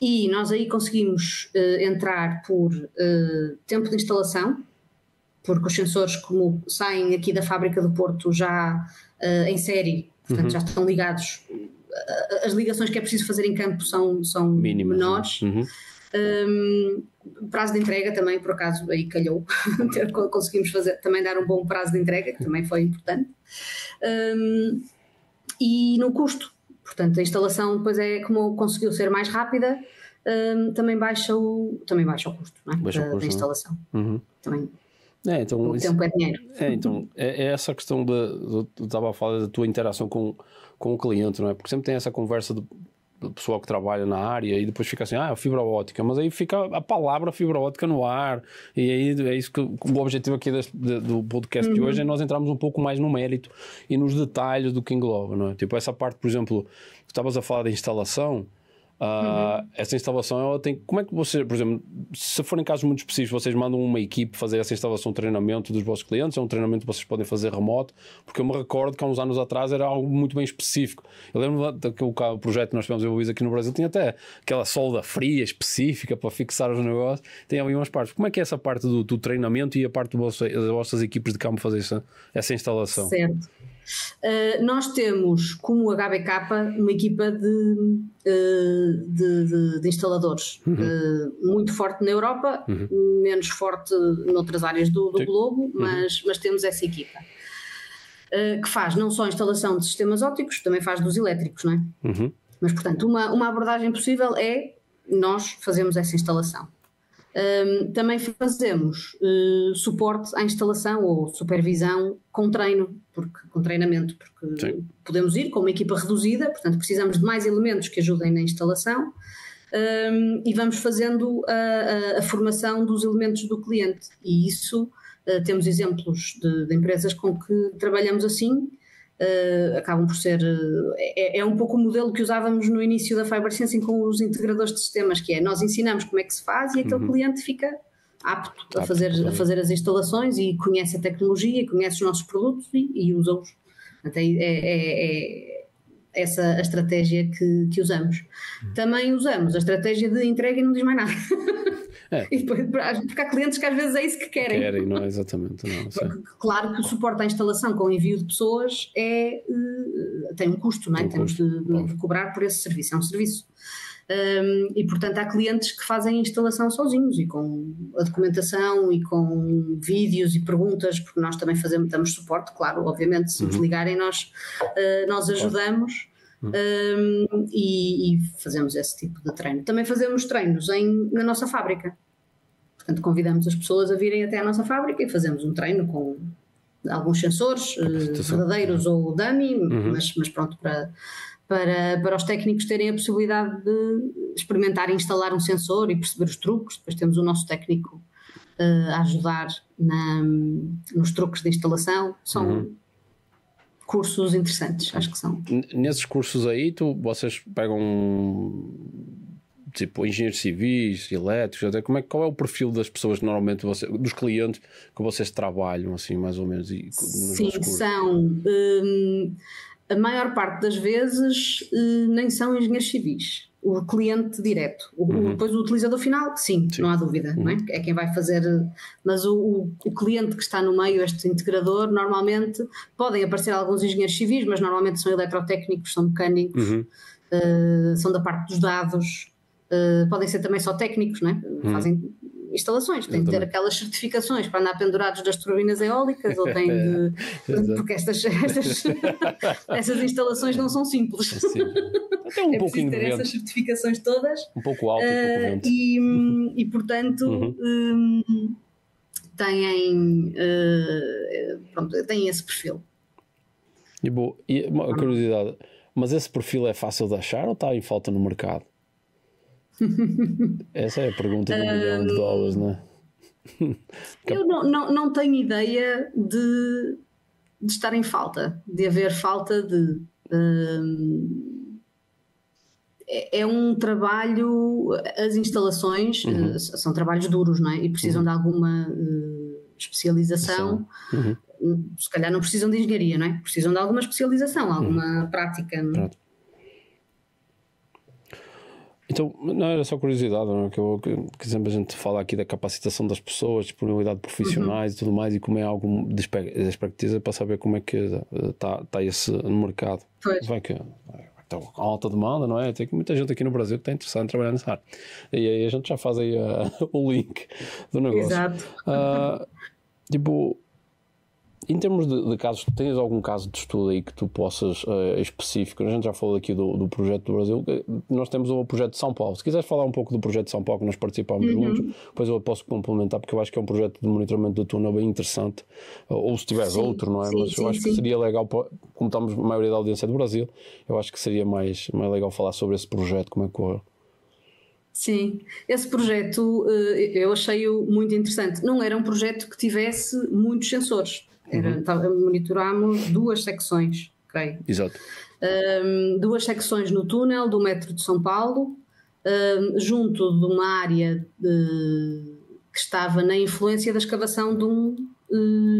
E nós aí conseguimos entrar por tempo de instalação, porque os sensores, como saem aqui da fábrica do Porto já em série, portanto já estão ligados, as ligações que é preciso fazer em campo são mínimas, menores. Prazo de entrega também, por acaso, aí calhou, conseguimos também dar um bom prazo de entrega, que também foi importante. E no custo, portanto a instalação depois como conseguiu ser mais rápida, também baixa o custo, não é? Da instalação. Também. Então, o tempo é dinheiro. Então, é essa questão eu estava a falar da tua interação com o cliente, não é? Porque sempre tem essa conversa do pessoal que trabalha na área e depois fica assim, fibra óptica, mas aí fica a palavra fibra óptica no ar, e aí é isso que o objetivo aqui do podcast de hoje é nós entrarmos um pouco mais no mérito e nos detalhes do que engloba, não é? Tipo, essa parte, por exemplo, estavas a falar da instalação. Essa instalação, ela tem. Como é que você, por exemplo, se forem casos muito específicos, vocês mandam uma equipe fazer essa instalação, treinamento dos vossos clientes? É um treinamento que vocês podem fazer remoto? Porque eu me recordo que há uns anos atrás era algo muito bem específico. Eu lembro daquele projeto que nós tivemos envolvidos aqui no Brasil, tinha até aquela solda fria específica para fixar os negócios. Tem ali umas partes. Como é que é essa parte do treinamento e a parte das vossas equipes de campo fazer essa instalação? Certo. Nós temos, como HBK, uma equipa de instaladores muito forte na Europa, menos forte noutras áreas do globo, mas temos essa equipa que faz não só a instalação de sistemas ópticos, também faz dos elétricos, não é? Mas, portanto, uma abordagem possível é nós fazemos essa instalação. Também fazemos suporte à instalação ou supervisão com treinamento, porque podemos ir com uma equipa reduzida, portanto precisamos de mais elementos que ajudem na instalação, e vamos fazendo a formação dos elementos do cliente, e isso temos exemplos de empresas com que trabalhamos assim. Acabam por ser é um pouco o modelo que usávamos no início da Fiber Sensing com os integradores de sistemas, que é nós ensinamos como é que se faz e aquele cliente fica apto a fazer as instalações e conhece a tecnologia, conhece os nossos produtos e usa-os. Até essa a estratégia que usamos. Também usamos a estratégia de entrega e não diz mais nada. E depois, porque há clientes que às vezes é isso que querem. Não é exatamente. Claro que o suporte à instalação com envio de pessoas tem um custo, não é? Temos de cobrar por esse serviço, é um serviço. E portanto há clientes que fazem a instalação sozinhos e com a documentação e com vídeos e perguntas, porque nós também damos suporte, claro, obviamente, se nos ligarem nós ajudamos. E fazemos esse tipo de treino. Também fazemos treinos na nossa fábrica. Portanto, convidamos as pessoas a virem até à nossa fábrica e fazemos um treino com alguns sensores verdadeiros ou dummy, mas pronto, para os técnicos terem a possibilidade de experimentar e instalar um sensor e perceber os truques. Depois temos o nosso técnico a ajudar nos truques de instalação. São cursos interessantes, acho que são. Nesses cursos aí, vocês pegam tipo engenheiros civis, elétricos, até qual é o perfil das pessoas que normalmente dos clientes que vocês trabalham, assim, mais ou menos? Sim, são a maior parte das vezes nem são engenheiros civis. O cliente direto. Depois o utilizador final, sim, não há dúvida, não é? É quem vai fazer. Mas o cliente que está no meio, este integrador, normalmente podem aparecer alguns engenheiros civis, mas normalmente são eletrotécnicos, são mecânicos, são da parte dos dados, podem ser também só técnicos, não é? instalações, têm de ter aquelas certificações para andar pendurados das turbinas eólicas, ou têm de... porque essas instalações não são simples. Até um pouco ter essas certificações todas. Um pouco alto e portanto têm esse perfil. E uma curiosidade, mas esse perfil é fácil de achar ou está em falta no mercado? Essa é a pergunta de $1 milhão, não é? Eu não tenho ideia de estar em falta, de haver falta de... É um trabalho, as instalações são trabalhos duros, não é? E precisam de alguma especialização. Se calhar não precisam de engenharia, não é? Precisam de alguma especialização, alguma prática. Não é? Então, não era só curiosidade, não é? Que sempre a gente fala aqui da capacitação das pessoas, disponibilidade de profissionais e tudo mais, e como é algo de expertise para saber como é que está esse no mercado. Pois. Vai que está com alta demanda, não é? Tem muita gente aqui no Brasil que está interessada em trabalhar nessa área. E aí a gente já faz aí o link do negócio. Exato. Em termos de casos, tens algum caso de estudo aí que tu possas específico? A gente já falou aqui do projeto do Brasil. Nós temos o projeto de São Paulo. Se quiseres falar um pouco do projeto de São Paulo que nós participámos juntos, depois eu posso complementar, porque eu acho que é um projeto de monitoramento do túnel bem interessante. Ou se tiveres outro, não é? Mas eu acho que seria legal, como estamos a maioria da audiência do Brasil, eu acho que seria mais legal falar sobre esse projeto, como é que corre. Sim, esse projeto eu achei-o muito interessante. Não era um projeto que tivesse muitos sensores. Monitorámos 2 secções, creio. Exato. 2 secções no túnel do metro de São Paulo, junto de uma área que estava na influência da escavação de um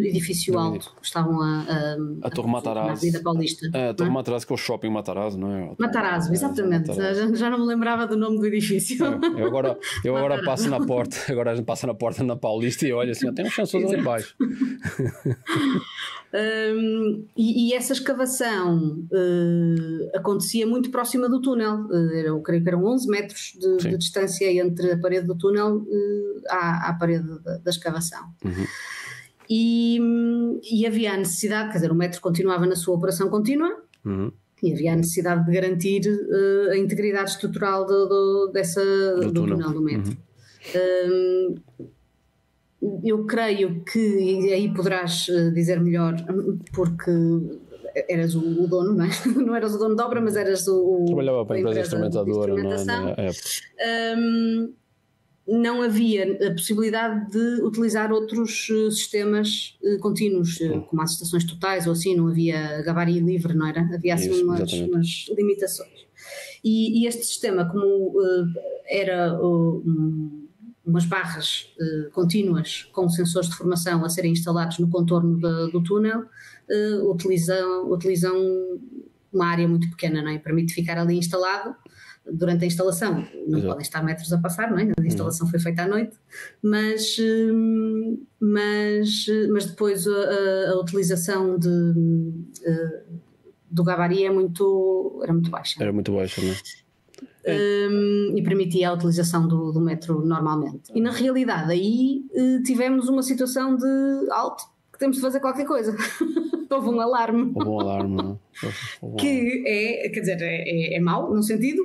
edifício alto. Estavam a Torre Matarazzo. Na Avenida Paulista. A Torre Matarazzo, que é o shopping Matarazzo, não é? Matarazzo, exatamente. Matarazzo. Já não me lembrava do nome do edifício. Eu agora passo na porta, agora a gente passa na porta na Paulista e olha assim, tem uns sensores ali embaixo. E essa escavação acontecia muito próxima do túnel. Eu creio que eram 11 metros de distância entre a parede do túnel à parede da escavação. E havia a necessidade, quer dizer, o metro continuava na sua operação contínua e havia a necessidade de garantir a integridade estrutural do túnel do metro. Eu creio que, e aí poderás dizer melhor, porque eras o dono, não é? Não eras o dono da obra, mas eras trabalhava para a empresa instrumentadora, não é? Não havia a possibilidade de utilizar outros sistemas contínuos, como as estações totais ou assim, não havia gabarito livre, não era? Havia assim umas limitações. E este sistema, como era umas barras contínuas com sensores de formação a serem instalados no contorno do túnel, utilizam uma área muito pequena, não é? Permite ficar ali instalado. Durante a instalação não podem estar metros a passar, não é? A instalação foi feita à noite, mas depois a utilização do gabarito era muito baixa. Era muito baixa, não é? E permitia a utilização do metro normalmente. E na realidade aí tivemos uma situação de alto, que temos de fazer qualquer coisa. Houve um alarme. Não? Que quer dizer, é mau no sentido,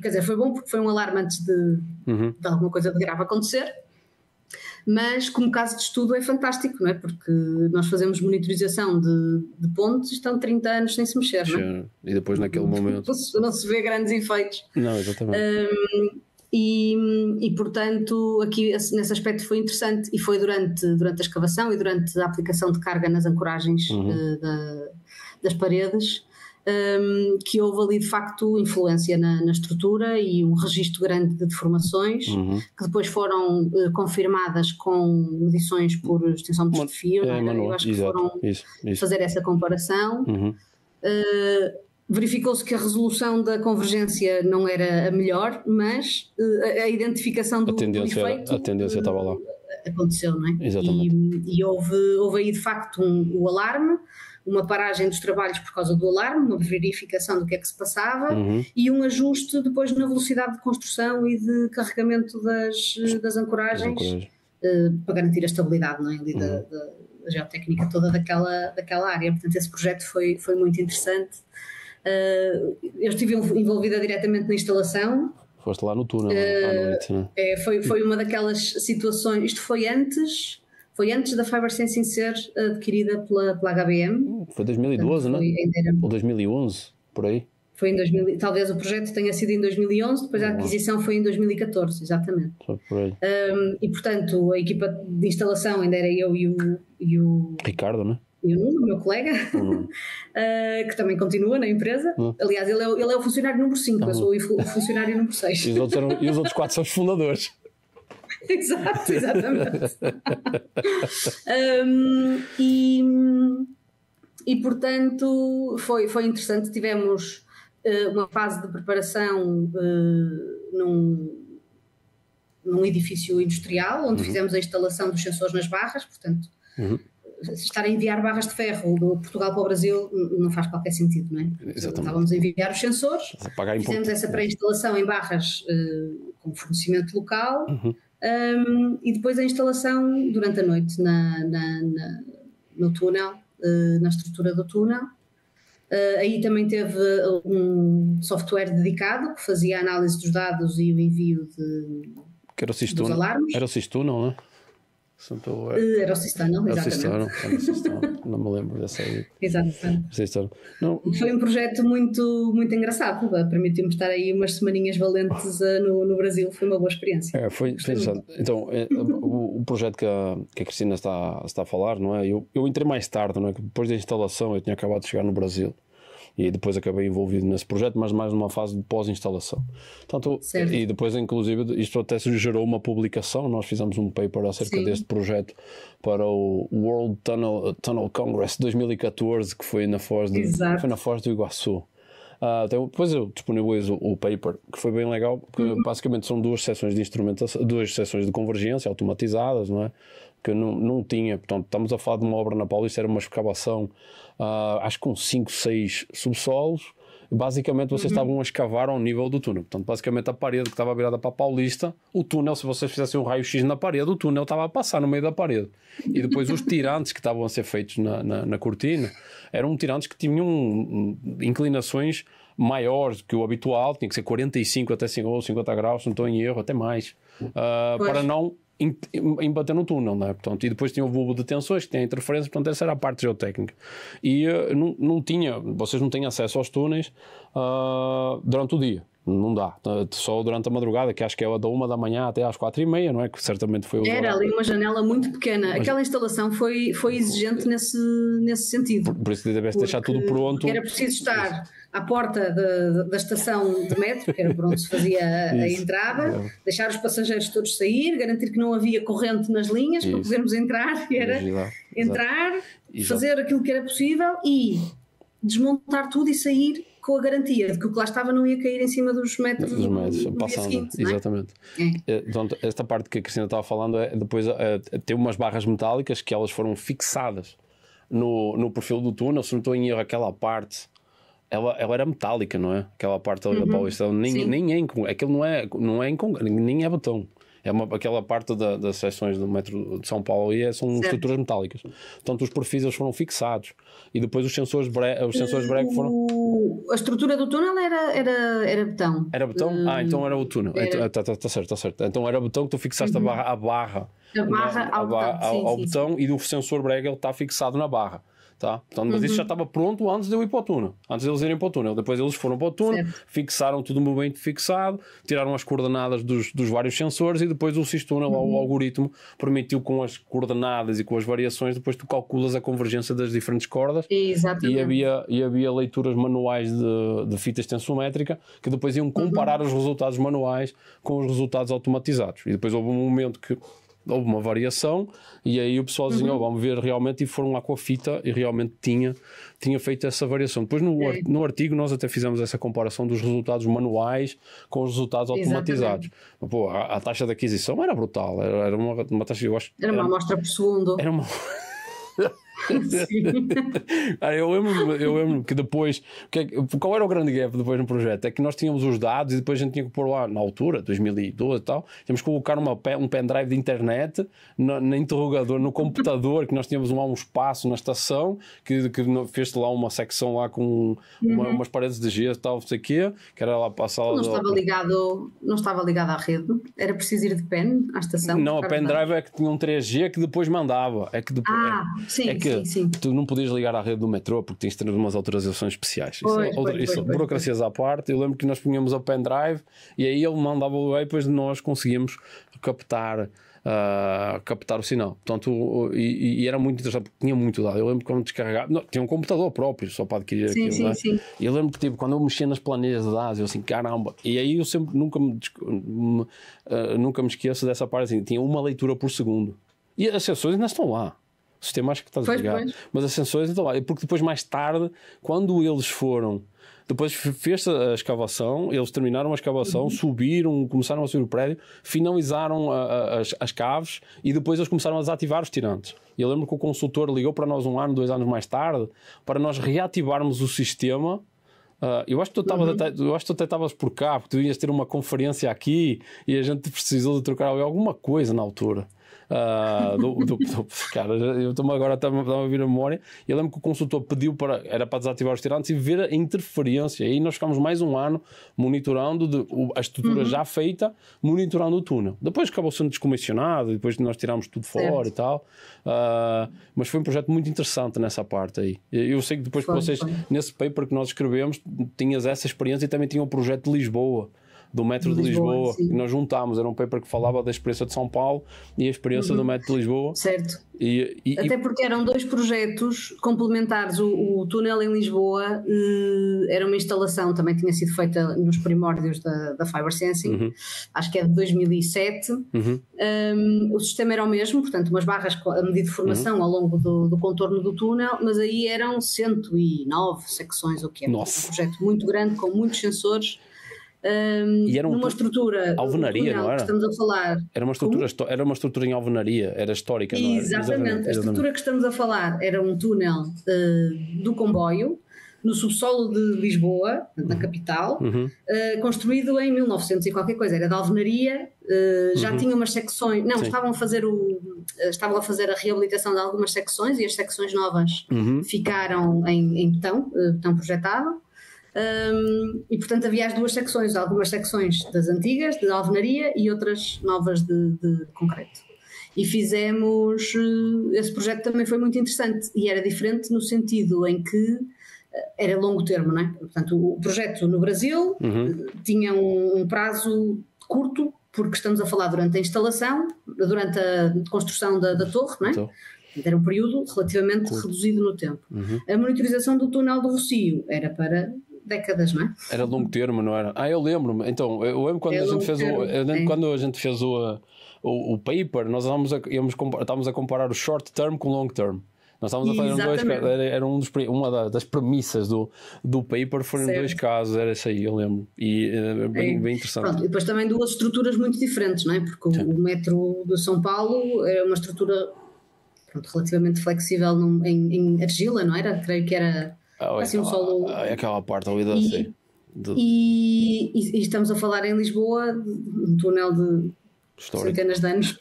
quer dizer, foi bom porque foi um alarme antes de alguma coisa de grave acontecer, mas como caso de estudo é fantástico, não é? Porque nós fazemos monitorização de pontes e estão 30 anos sem se mexer, não é? E depois naquele momento não se vê grandes efeitos. Não, exatamente. E portanto aqui nesse aspecto foi interessante, e foi durante a escavação e durante a aplicação de carga nas ancoragens das paredes que houve ali de facto influência na estrutura e um registro grande de deformações que depois foram confirmadas com medições por extensão de desafio. Eu acho que foram fazer essa comparação. Verificou-se que a resolução da convergência não era a melhor, mas a identificação do efeito... A tendência estava lá. Aconteceu, não é? Exatamente. E houve aí de facto o alarme, uma paragem dos trabalhos por causa do alarme, uma verificação do que é que se passava e um ajuste depois na velocidade de construção e de carregamento das ancoragens para garantir a estabilidade, não é? Ali da geotécnica toda daquela área. Portanto, esse projeto foi muito interessante. Eu estive envolvida diretamente na instalação. Foste lá no túnel à noite, não é? Foi uma daquelas situações. Isto foi antes da Fiber Sensing ser adquirida pela HBM. Foi 2012, não é? Ou 2011, por aí. Foi em 2000, talvez o projeto tenha sido em 2011, depois a aquisição foi em 2014, exatamente. Foi por aí. E portanto a equipa de instalação ainda era eu e o Ricardo, não é? E o Nuno, o meu colega, que também continua na empresa. Aliás, ele é o funcionário número 5, eu sou o funcionário número 6. E os outros 4 são os fundadores. Exato, exatamente. E portanto foi interessante. Tivemos uma fase de preparação num edifício industrial, onde fizemos a instalação dos sensores nas barras, portanto. Estar a enviar barras de ferro de Portugal para o Brasil não faz qualquer sentido, não é? Exatamente. Estávamos a enviar os sensores, fizemos essa pré-instalação em barras com fornecimento local e depois a instalação durante a noite no túnel, na estrutura do túnel. Aí também teve um software dedicado que fazia a análise dos dados e o envio dos alarmes. Era o Sistuna, não é? Era o Sistano, exatamente. Não me lembro dessa aí. Exatamente. Foi um projeto muito, muito engraçado. Permitiu-me estar aí umas semaninhas valentes no Brasil. Foi uma boa experiência. Foi interessante. Então, o projeto que a Cristina está a falar, não é? Eu entrei mais tarde, não é? Depois da instalação, eu tinha acabado de chegar no Brasil. E depois acabei envolvido nesse projeto, mas mais numa fase de pós-instalação. E depois, inclusive, isto até gerou uma publicação. Nós fizemos um paper acerca deste projeto para o World Tunnel Congress 2014, que foi na Foz do Iguaçu. Depois eu disponibilizo o paper, que foi bem legal, porque basicamente são duas seções de instrumentação, duas seções de convergência automatizadas, não é? Que não tinha. Portanto, estamos a falar de uma obra na Paulista, era uma escavação, acho que com 5, 6 subsolos. Basicamente vocês estavam a escavar ao nível do túnel. Portanto, basicamente a parede que estava virada para a Paulista, o túnel, se vocês fizessem um raio-x na parede, o túnel estava a passar no meio da parede. E depois os tirantes que estavam a ser feitos na cortina eram tirantes que tinham inclinações maiores do que o habitual, tinha que ser 45 até 50 graus, não estou em erro, até mais, para não embater no túnel, não é? Portanto, e depois tinha o bulbo de tensões que tinha interferências, portanto essa era a parte geotécnica e vocês não têm acesso aos túneis durante o dia, não dá, só durante a madrugada, que acho que é da 1 da manhã até às 4h30, não é? Que certamente foi era ali uma janela muito pequena. Aquela instalação foi exigente nesse sentido, por isso que deveste deixar tudo pronto. Era preciso estar à porta da estação de metro, que era por onde se fazia a entrada, deixar os passageiros todos sair, garantir que não havia corrente nas linhas para podermos entrar, entrar, fazer aquilo que era possível e desmontar tudo e sair com a garantia de que o que lá estava não ia cair em cima dos metros passando, seguinte, exatamente. Portanto, esta parte que a Cristina estava falando depois tem umas barras metálicas que elas foram fixadas no perfil do túnel. Se não estou em erro, aquela parte ela era metálica, não é? Aquela parte ali da Paulista, aquilo nem é betão. Aquela parte das seções do metro de São Paulo aí são estruturas metálicas. Portanto, os perfis eles foram fixados e depois os sensores de brega foram. A estrutura do túnel era betão. Era betão? Então era o túnel. Está certo. Então era betão que tu fixaste a barra ao betão e do sensor brega ele está fixado na barra. Tá? Portanto, mas isso já estava pronto antes de eu ir para o túnel, antes de eles irem para o túnel. Depois eles foram para o túnel, fixaram tudo muito bem fixado, tiraram as coordenadas dos vários sensores e depois o Sistuna, o algoritmo, permitiu com as coordenadas e com as variações, depois tu calculas a convergência das diferentes cordas. Exatamente. E havia leituras manuais de fita tensométrica que depois iam comparar os resultados manuais com os resultados automatizados. E depois houve um momento que houve uma variação e aí o pessoal dizia, vamos ver realmente, e foram lá com a fita e realmente tinha feito essa variação. Depois no artigo nós até fizemos essa comparação dos resultados manuais com os resultados automatizados. Pô, a taxa de aquisição era brutal, era uma taxa, eu acho, era uma amostra por segundo. Era uma Eu lembro que depois, qual era o grande gap depois no projeto? É que nós tínhamos os dados e depois a gente tinha que pôr lá, na altura, 2012 e tal, tínhamos que colocar um pendrive de internet na interrogador, no computador, que nós tínhamos lá um espaço na estação, que fez lá uma secção lá com umas paredes de gesso e tal, não sei o quê, que era lá para a sala. Não estava ligado à rede, era preciso ir de pen à estação. Não, a pendrive é que tinha um 3G que depois mandava. Sim. Tu não podias ligar à rede do metrô porque tinhas de ter umas autorizações especiais. Burocracias à parte. Eu lembro que nós punhamos o pendrive e aí ele mandava o e depois nós conseguíamos captar o sinal. Portanto, e era muito interessante porque tinha muito dado. Eu lembro que quando descarregava, tinha um computador próprio só para adquirir aquilo. Sim. E eu lembro que quando eu mexia nas planilhas de dados, eu assim, caramba. E aí eu sempre nunca me esqueço dessa parte assim, tinha uma leitura por segundo. E as sensores ainda estão lá. O sistema acho que está desligado. Mas as sensores estão lá. E porque depois, mais tarde, quando eles foram. Depois fez-se a escavação, eles terminaram a escavação, subiram, começaram a subir o prédio, finalizaram as caves e depois eles começaram a desativar os tirantes. E eu lembro que o consultor ligou para nós 1 ano, 2 anos mais tarde, para nós reativarmos o sistema. Eu acho que tu até estavas por cá, porque tu ias ter uma conferência aqui e a gente precisou de trocar alguma coisa na altura. Cara, eu estou-me agora a vir a memória. Eu lembro que o consultor pediu era para desativar os tirantes e ver a interferência. E aí nós ficámos mais 1 ano monitorando a estrutura já feita, monitorando o túnel. Depois acabou sendo descomissionado, depois nós tirámos tudo fora e tal. Mas foi um projeto muito interessante nessa parte aí. Eu sei que depois nesse paper que nós escrevemos, tinhas essa experiência e também tinha o projeto de Lisboa. Do Metro de Lisboa, que nós juntámos, era um paper que falava da experiência de São Paulo e a experiência do Metro de Lisboa. Certo. Até porque eram 2 projetos complementares. O túnel em Lisboa era uma instalação, também tinha sido feita nos primórdios da Fiber Sensing, acho que é de 2007. O sistema era o mesmo, portanto, umas barras a medir de formação ao longo do contorno do túnel, mas aí eram 109 secções, o que é um projeto muito grande, com muitos sensores. E era numa estrutura alvenaria, não era? Que estamos a falar. Era uma estrutura em alvenaria, era histórica, não era? Exatamente. A estrutura que estamos a falar era um túnel do comboio no subsolo de Lisboa, na capital, construído em 1900 e qualquer coisa. Era de alvenaria, já tinha umas secções. Não, estavam a fazer a reabilitação de algumas secções e as secções novas ficaram em betão projetado. E portanto havia as 2 secções, algumas secções das antigas de alvenaria e outras novas de concreto, e fizemos esse projeto. Também foi muito interessante e era diferente no sentido em que era longo termo, não é? Portanto, o projeto no Brasil tinha um prazo curto, porque estamos a falar durante a instalação, durante a construção da torre, não é? Era um período relativamente reduzido no tempo. A monitorização do túnel do Rossio era para décadas, não é? Era longo termo, não era? Eu lembro-me. Então, eu lembro quando a gente fez o paper, nós estávamos a comparar o short term com o long term. Nós estávamos a fazer era uma das premissas do paper, foram 2 casos, era isso aí, eu lembro. E era bem interessante. Pronto, e depois também 2 estruturas muito diferentes, não é? Porque o metro de São Paulo é uma estrutura relativamente flexível em argila, não era? Creio que era assim um solo. Aquela parte ali da e estamos a falar em Lisboa de um túnel de centenas de anos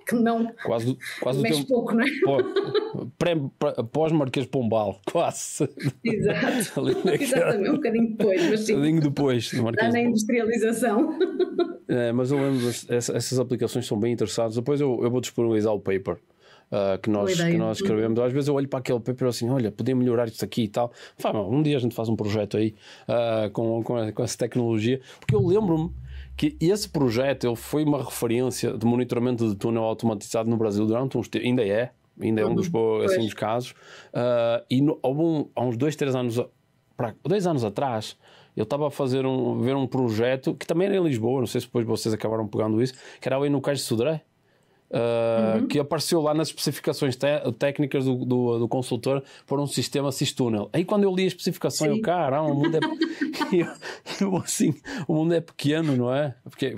que não quase mexe pouco, não é? Pós-Marquês Pombal, quase. Exato. Exatamente, um bocadinho depois, mas sim. Um bocadinho depois do Marquês. Está na industrialização. Mas eu lembro, essas aplicações são bem interessantes. Depois eu vou disponibilizar o paper. Que nós escrevemos. Às vezes eu olho para aquele paper assim, olha, podia melhorar isto aqui e tal. Um dia a gente faz um projeto aí com essa tecnologia, porque eu lembro-me que esse projeto ele foi uma referência de monitoramento de túnel automatizado no Brasil durante uns tempos, ainda é um dos casos, e há uns 2 anos atrás eu estava a ver um projeto que também era em Lisboa, não sei se depois vocês acabaram pegando isso, que era ali no Cais de Sodré. Que apareceu lá nas especificações técnicas do consultor para um sistema Cis-Túnel. Aí quando eu li a especificação, eu, caramba, o mundo é pequeno, não é? Porque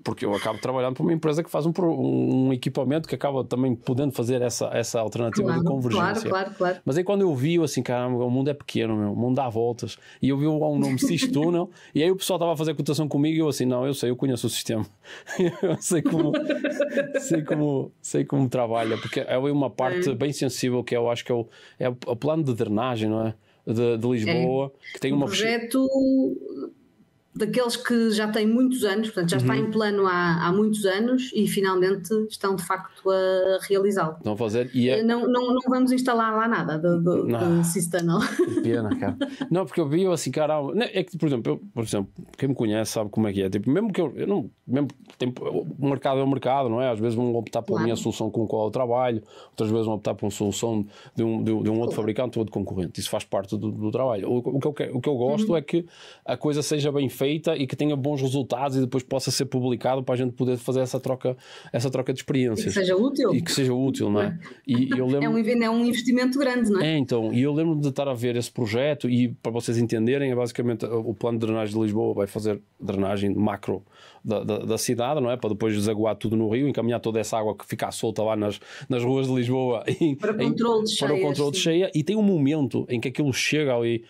porque eu acabo trabalhando para uma empresa que faz um equipamento que acaba também podendo fazer essa alternativa de convergência. Claro. Mas aí quando eu vi, assim, caramba, o mundo é pequeno, o mundo dá voltas, e eu vi um nome Cistunnel, e aí o pessoal estava a fazer cotação comigo e eu assim, não, eu conheço o sistema. Eu sei como trabalha, porque é uma parte bem sensível que eu acho que é o plano de drenagem, não é? De Lisboa, que tem um projeto daqueles que já têm muitos anos, portanto já está em plano há muitos anos e finalmente estão de facto a realizá-lo. Estão a fazer não vamos instalar lá nada de Cistunnel. Pena, cara. Não, porque eu vi assim, cara, é que, por exemplo, quem me conhece sabe como é que é. Tipo, mesmo que eu não, mesmo o mercado é o mercado, não é? Às vezes vão optar pela minha solução com a qual eu trabalho, outras vezes vão optar por uma solução de um outro fabricante ou de concorrente. Isso faz parte do trabalho. O que eu gosto é que a coisa seja bem feita e que tenha bons resultados e depois possa ser publicado para a gente poder fazer essa troca de experiências. E que seja útil. Não é? E eu lembro... é um investimento grande, não é? Então, e eu lembro de estar a ver esse projeto e para vocês entenderem, é basicamente o plano de drenagem de Lisboa vai fazer drenagem macro da cidade, não é? Para depois desaguar tudo no rio, encaminhar toda essa água que fica solta lá nas ruas de Lisboa para o controle de cheia, e tem um momento em que aquilo chega ali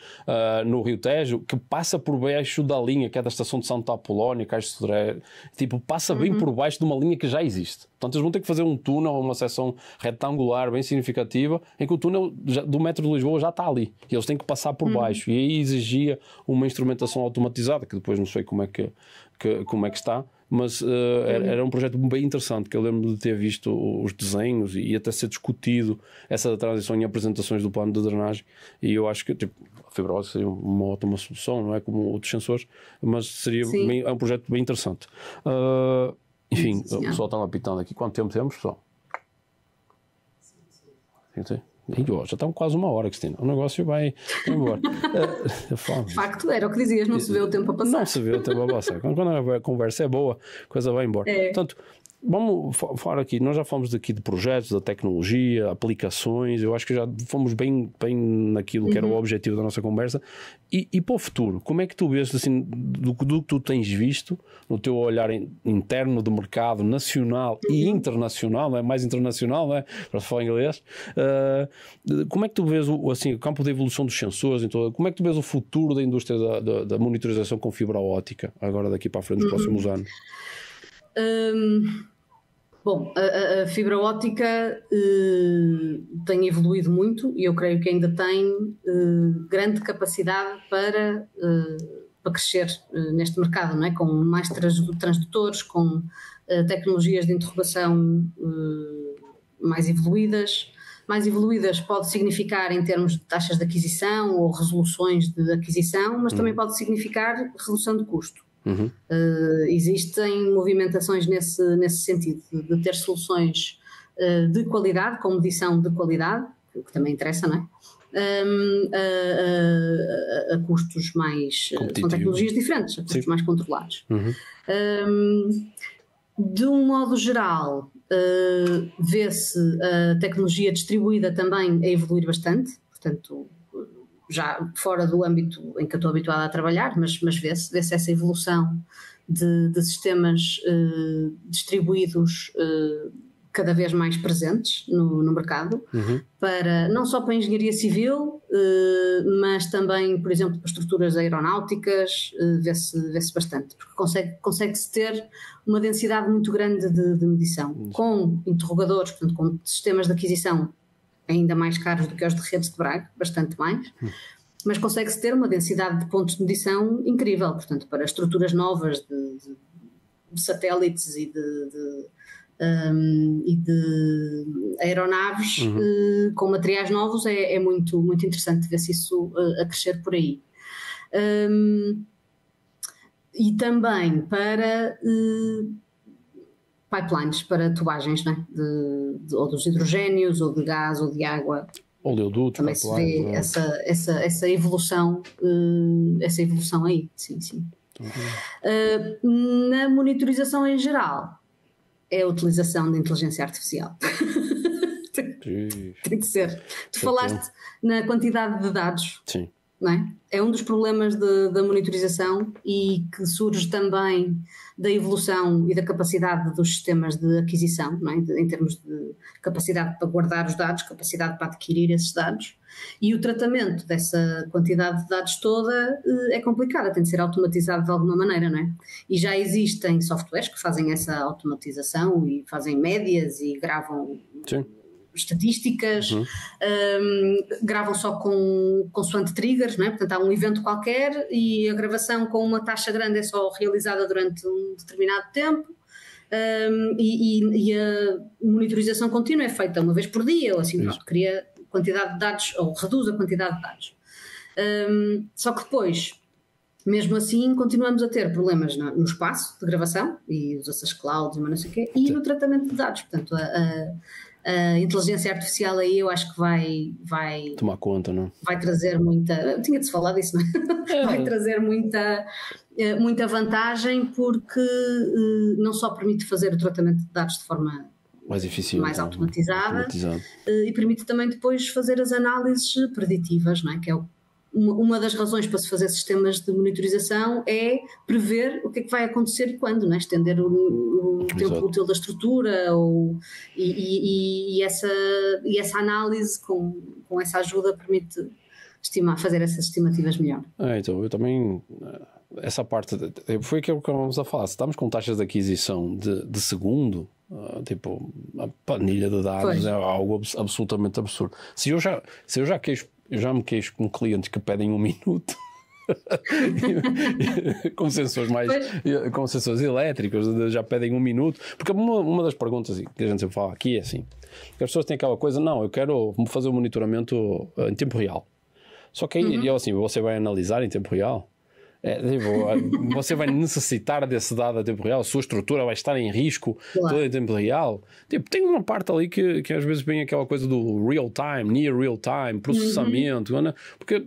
no Rio Tejo, que passa por baixo da linha, que é da estação de Santa Apolónia, Cais de Sodré, tipo, passa bem por baixo de uma linha que já existe. Portanto, eles vão ter que fazer um túnel, uma seção retangular bem significativa, em que o túnel do metro de Lisboa já está ali, e eles têm que passar por baixo, e aí exigia uma instrumentação automatizada, que depois não sei como é que está, mas era um projeto bem interessante, que eu lembro de ter visto os desenhos e até ser discutido essa transição em apresentações do plano de drenagem, e eu acho que tipo, a fibra ótica seria uma ótima solução, não é como outros sensores, mas seria é um projeto bem interessante. Enfim, o pessoal está lá pitando aqui. Quanto tempo temos, pessoal? Sim. Já estamos quase uma hora, Cristina. O negócio vai embora. De facto, era o que dizias, não se vê o tempo a passar. Não se vê o tempo a passar. Quando a conversa é boa, a coisa vai embora. Portanto, vamos falar aqui. Nós já falamos aqui de projetos, da tecnologia, aplicações. Eu acho que já fomos bem naquilo que era o objetivo da nossa conversa. E para o futuro, como é que tu vês, assim, do que tu tens visto no teu olhar interno do mercado nacional e internacional, não é? Mais internacional, não é? Para falar inglês. Como é que tu vês assim, o campo de evolução dos sensores? Então, como é que tu vês o futuro da indústria da monitorização com fibra óptica, agora daqui para a frente, nos próximos anos? Bom, a fibra óptica tem evoluído muito e eu creio que ainda tem grande capacidade para crescer neste mercado, não é? Com mais transdutores, com tecnologias de interrogação mais evoluídas. Mais evoluídas pode significar em termos de taxas de aquisição ou resoluções de aquisição, mas também pode significar redução de custo. Existem movimentações nesse sentido, de ter soluções de qualidade, com medição de qualidade, que também interessa, não é? A custos mais... São tecnologias diferentes, a custos mais controlados. De um modo geral, vê-se a tecnologia distribuída também a evoluir bastante, portanto... já fora do âmbito em que eu estou habituada a trabalhar, mas vê-se essa evolução de sistemas distribuídos cada vez mais presentes no mercado, não só para a engenharia civil, mas também, por exemplo, para estruturas aeronáuticas, vê-se bastante, porque consegue-se ter uma densidade muito grande de medição, com interrogadores, portanto, com sistemas de aquisição ainda mais caros do que os de redes de Braga, bastante mais, mas consegue-se ter uma densidade de pontos de medição incrível, portanto, para estruturas novas de satélites e de aeronaves com materiais novos é muito, muito interessante ver-se isso a crescer por aí. E também para... pipelines para tubagens, não é? Ou dos hidrogénios, ou de gás, ou de água. Oleoduto, também se vê essa evolução aí, sim. Na monitorização em geral, é a utilização da inteligência artificial. Tem de ser. Tu falaste na quantidade de dados. Sim. não é? É um dos problemas da monitorização e que surge também da evolução e da capacidade dos sistemas de aquisição, não é? Em termos de capacidade para guardar os dados, capacidade para adquirir esses dados. E o tratamento dessa quantidade de dados toda é complicado, tem de ser automatizado de alguma maneira, não é? E já existem softwares que fazem essa automatização e fazem médias e gravam... Sim. Estatísticas, gravam só consoante triggers, não é? Portanto há um evento qualquer e a gravação com uma taxa grande é só realizada durante um determinado tempo, e a monitorização contínua é feita uma vez por dia ou assim, pronto, cria quantidade de dados ou reduz a quantidade de dados, só que depois mesmo assim continuamos a ter problemas no espaço de gravação e usa-se as clouds e não sei o quê, e no tratamento de dados. Portanto a inteligência artificial aí eu acho que vai tomar conta, não? Vai trazer muita... Tinha-te falado disso, não é? Vai trazer muita vantagem, porque não só permite fazer o tratamento de dados de forma mais eficiente, mais automatizada, e permite também depois fazer as análises preditivas, não é? Que é uma das razões para se fazer sistemas de monitorização é prever o que é que vai acontecer e quando, não é? Estender o tempo útil da estrutura e essa análise com essa ajuda permite fazer essas estimativas melhor. Então, eu também... Essa parte... Foi aquilo que vamos a falar. Se estamos com taxas de aquisição de segundo, tipo, a planilha de dados é algo absolutamente absurdo. Se eu já me queixo com clientes que pedem 1 minuto com sensores com sensores elétricos, já pedem 1 minuto, porque uma das perguntas que a gente sempre fala aqui é assim, que as pessoas têm aquela coisa, não, eu quero fazer o monitoramento em tempo real, só que aí assim, você vai analisar em tempo real? Você vai necessitar desse dado a tempo real, a sua estrutura vai estar em risco todo em tempo real. Tipo, tem uma parte ali que às vezes vem aquela coisa do real time, near real time, processamento, né? Porque,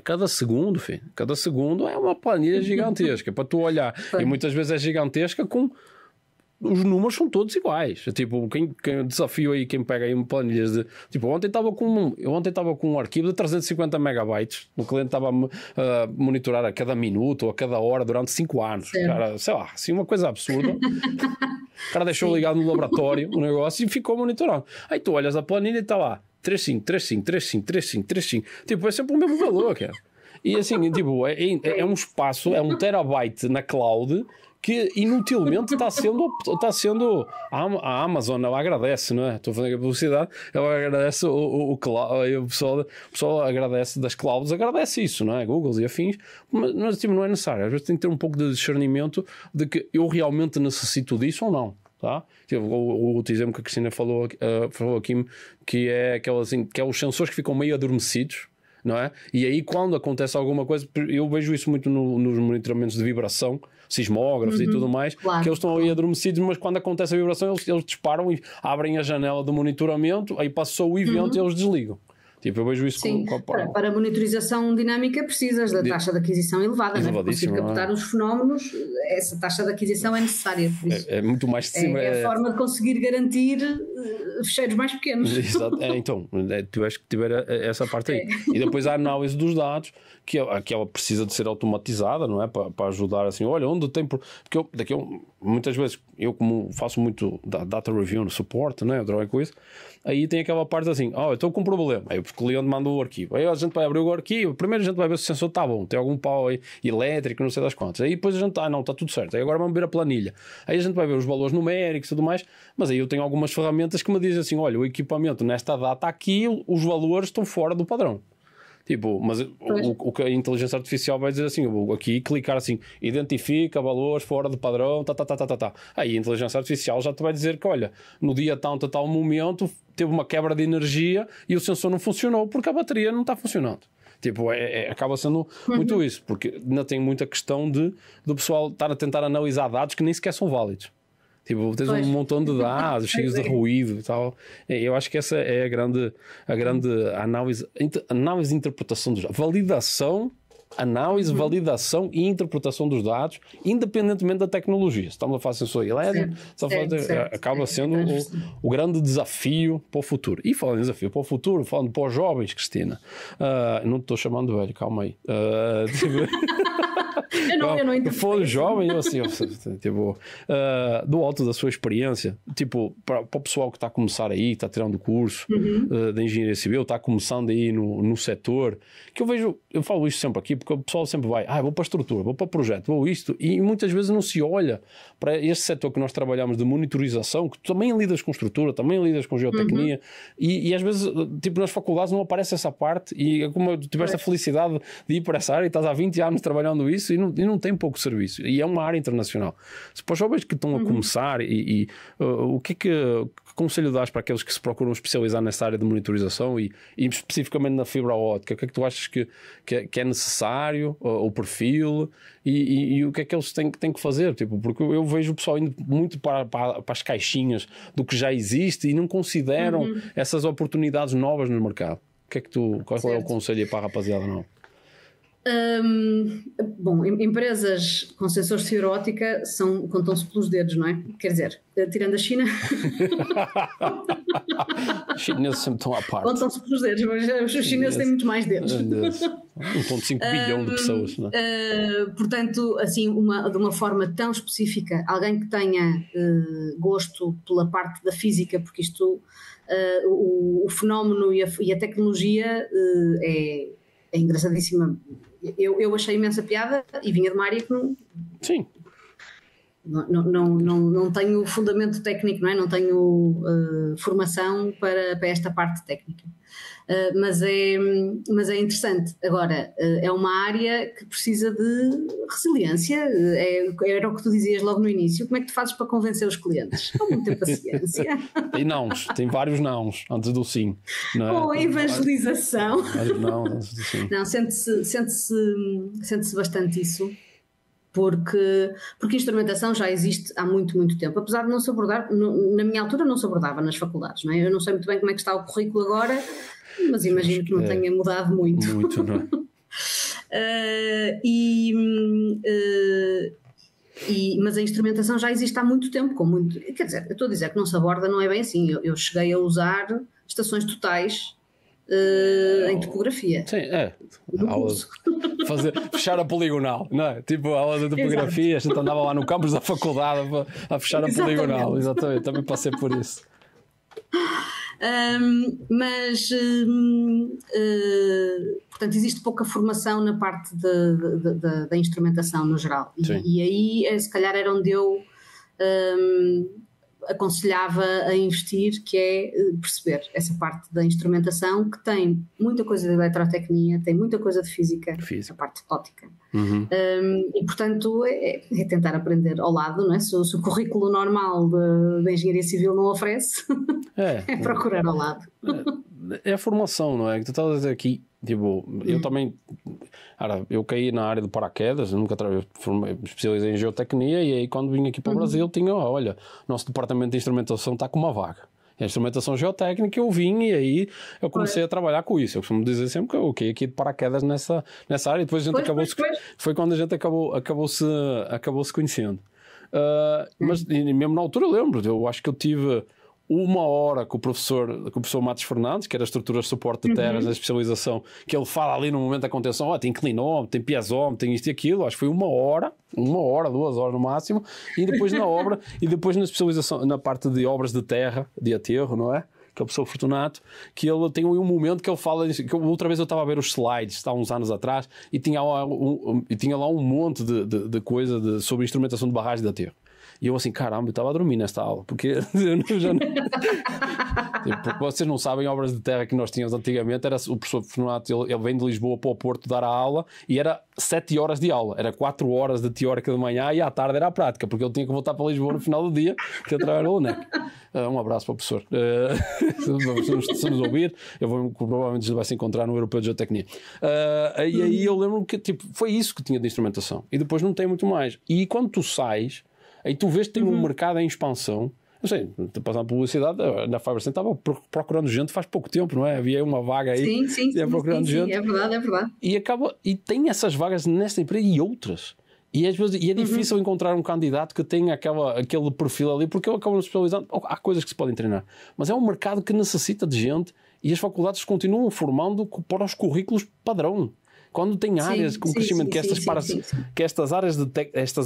cada segundo é uma planilha gigantesca para tu olhar, e muitas vezes é gigantesca com... Os números são todos iguais. Tipo, quem desafio aí, quem pega aí planilhas de... Tipo, ontem estava com um arquivo de 350 megabytes. O cliente estava a monitorar a cada minuto ou a cada hora durante 5 anos. Cara, sei lá, assim, uma coisa absurda. O cara deixou ligado no laboratório o negócio e ficou monitorando. Aí tu olhas a planilha e está lá 35, 35, 35, 35, 35. Tipo, é sempre o mesmo valor, cara. E assim, tipo, é um espaço, é 1 terabyte na cloud que inutilmente está sendo a Amazon, ela agradece, não é? Estou fazendo a publicidade, ela agradece o pessoal agradece das clouds, agradece isso, não é? Google e afins, mas tipo, não é necessário. Às vezes tem que ter um pouco de discernimento de que eu realmente necessito disso ou não. Tá? O outro exemplo que a Cristina falou aqui, que é assim, que é os sensores que ficam meio adormecidos, não é? E aí quando acontece alguma coisa, eu vejo isso muito nos monitoramentos de vibração, sismógrafos e tudo mais, que eles estão ali adormecidos, mas quando acontece a vibração eles disparam e abrem a janela do monitoramento, aí passou o evento e eles desligam. Tipo, eu vejo isso para monitorização dinâmica precisas da taxa de aquisição elevada, né? Para conseguir captar os fenómenos, essa taxa de aquisição é necessária. Por isso. É muito mais de cima. É a forma de conseguir garantir fecheiros mais pequenos. Exato. Então, tiveste que tiver essa parte aí. E depois a análise dos dados, que ela precisa de ser automatizada, não é? Para ajudar assim, olha, onde tem... Porque muitas vezes, eu como faço muito data review no suporte, né? Eu trabalho com isso, aí tem aquela parte assim, eu estou com um problema, aí o cliente manda o arquivo, aí a gente vai abrir o arquivo, primeiro a gente vai ver se o sensor está bom, tem algum pau aí elétrico, não sei das quantas, aí depois a gente, não, está tudo certo, aí agora vamos ver a planilha, aí a gente vai ver os valores numéricos e tudo mais, mas aí eu tenho algumas ferramentas que me dizem assim, olha, o equipamento nesta data aqui, os valores estão fora do padrão. Tipo, mas o que a inteligência artificial vai dizer assim, aqui clicar assim, identifica valores fora do padrão, Aí a inteligência artificial já te vai dizer que, olha, no dia tal momento teve uma quebra de energia e o sensor não funcionou porque a bateria não está funcionando. Tipo, acaba sendo muito isso, porque ainda tem muita questão do pessoal estar a tentar analisar dados que nem sequer são válidos. Tipo, tens um montão de dados cheios de ruído e tal. Eu acho que essa é a grande análise e interpretação dos dados. Validação análise, validação e interpretação dos dados, independentemente da tecnologia. Estamos a fazer sensor elétrico, acaba sendo o grande desafio para o futuro. E falando em desafio para o futuro, falando para os jovens, Cristina, não te estou chamando de velho, calma aí. Eu não entendo. For jovem, eu assim, tipo, do alto da sua experiência, tipo, para o pessoal que está a começar aí, que está tirando o curso de engenharia civil, está começando aí no setor, que eu vejo, eu falo isto sempre aqui, porque o pessoal sempre vai, vou para a estrutura, vou para o projeto, vou isto, e muitas vezes não se olha para este setor que nós trabalhamos de monitorização, que também lidas com estrutura, também lidas com geotecnia, e às vezes, tipo, nas faculdades não aparece essa parte, e como eu tiveste a felicidade de ir para essa área e estás há 20 anos trabalhando isso, e não tem pouco serviço, e é uma área internacional. Se para os jovens que estão a começar, o que conselho dás para aqueles que se procuram especializar nessa área de monitorização e especificamente na fibra óptica? O que é que tu achas que é necessário, o perfil, e o que é que eles têm que fazer? Tipo, porque eu vejo o pessoal indo muito para as caixinhas do que já existe e não consideram essas oportunidades novas no mercado. Qual é o conselho para a rapaziada nova? Bom, empresas com sensores de fibra óptica contam-se pelos dedos, não é? Quer dizer, tirando a China. Os chineses sempre estão à parte. Contam-se pelos dedos, mas os chineses têm muito mais dedos. 1,5 bilhão de pessoas, não é? Portanto, assim, de uma forma tão específica, alguém que tenha gosto pela parte da física, porque isto, o fenómeno e a tecnologia é engraçadíssima. Eu achei imensa piada e vinha de uma área que não. Sim. Não tenho fundamento técnico, não é? Não tenho formação para esta parte técnica. Mas é interessante. Agora, é uma área que precisa de resiliência. Era o que tu dizias logo no início. Como é que tu fazes para convencer os clientes? Com muita paciência. Tem vários nãos antes do sim. Não é? Ou evangelização. Vários não antes do sim. Não, sente-se bastante isso. Porque instrumentação já existe há muito, muito tempo, apesar de não se abordar, na minha altura não se abordava nas faculdades, não é? Eu não sei muito bem como é que está o currículo agora, mas imagino que não tenha mudado muito. Muito, não é? Mas a instrumentação já existe há muito tempo, quer dizer, eu estou a dizer que não se aborda, não é bem assim, eu cheguei a usar estações totais em topografia. Sim, fechar a poligonal, não é? Tipo a aula de topografia, a gente andava lá no campus da faculdade a fechar a poligonal. Exatamente, também passei por isso. Portanto, existe pouca formação na parte da instrumentação no geral, e aí se calhar era onde eu aconselhava a investir, que é perceber essa parte da instrumentação, que tem muita coisa de eletrotecnia, tem muita coisa de física. A parte óptica. E portanto é tentar aprender ao lado, não é? Se o currículo normal da engenharia civil não oferece, é procurar ao lado. É a formação, não é? Que tu estás a dizer aqui, tipo, eu também, eu caí na área de paraquedas, nunca especializei em geotecnia, e aí quando vim aqui para o Brasil tinha, olha, nosso departamento de instrumentação está com uma vaga. A instrumentação geotécnica eu vim e aí eu comecei a trabalhar com isso. Eu costumo dizer sempre que eu caí aqui de paraquedas nessa área, e depois a gente foi quando a gente acabou se conhecendo. Mas mesmo na altura eu lembro, eu acho que eu tive 1 hora com o professor Matos Fernandes, que era estruturas de suporte de terras na especialização, que ele fala ali no momento da contenção, tem inclinómetro, tem piezómetro, tem isto e aquilo. Acho que foi 1 hora, 2 horas no máximo, e depois na obra, e depois na especialização, na parte de obras de terra, de aterro, não é? Que é o professor Fortunato, que ele tem um momento que ele fala, que outra vez eu estava a ver os slides, há uns anos atrás, e tinha lá um monte de coisa sobre instrumentação de barragem de aterro. E eu assim, caramba, eu estava a dormir nesta aula, porque porque vocês não sabem, obras de terra que nós tínhamos antigamente, era o professor Fortunato, ele vem de Lisboa para o Porto dar a aula, e era 7 horas de aula, era 4 horas de teórica de manhã e à tarde era a prática, porque ele tinha que voltar para Lisboa no final do dia, que ele trabalhava no UNEC. Um abraço para o professor. Se nos ouvir, provavelmente vai se encontrar no Europeu de Geotecnia. E aí eu lembro que foi isso que tinha de instrumentação, e depois não tem muito mais. E quando tu sais, aí tu vês que tem um mercado em expansão. não sei, passando publicidade, na Fiverr estava procurando gente faz pouco tempo, não é? Havia uma vaga aí, sim, procurando gente. É verdade. E tem essas vagas nesta empresa e outras. E às vezes é difícil encontrar um candidato que tenha aquele perfil ali, porque acabam especializando. Há coisas que se podem treinar, mas é um mercado que necessita de gente e as faculdades continuam formando para os currículos padrão. Quando tem áreas com crescimento, estas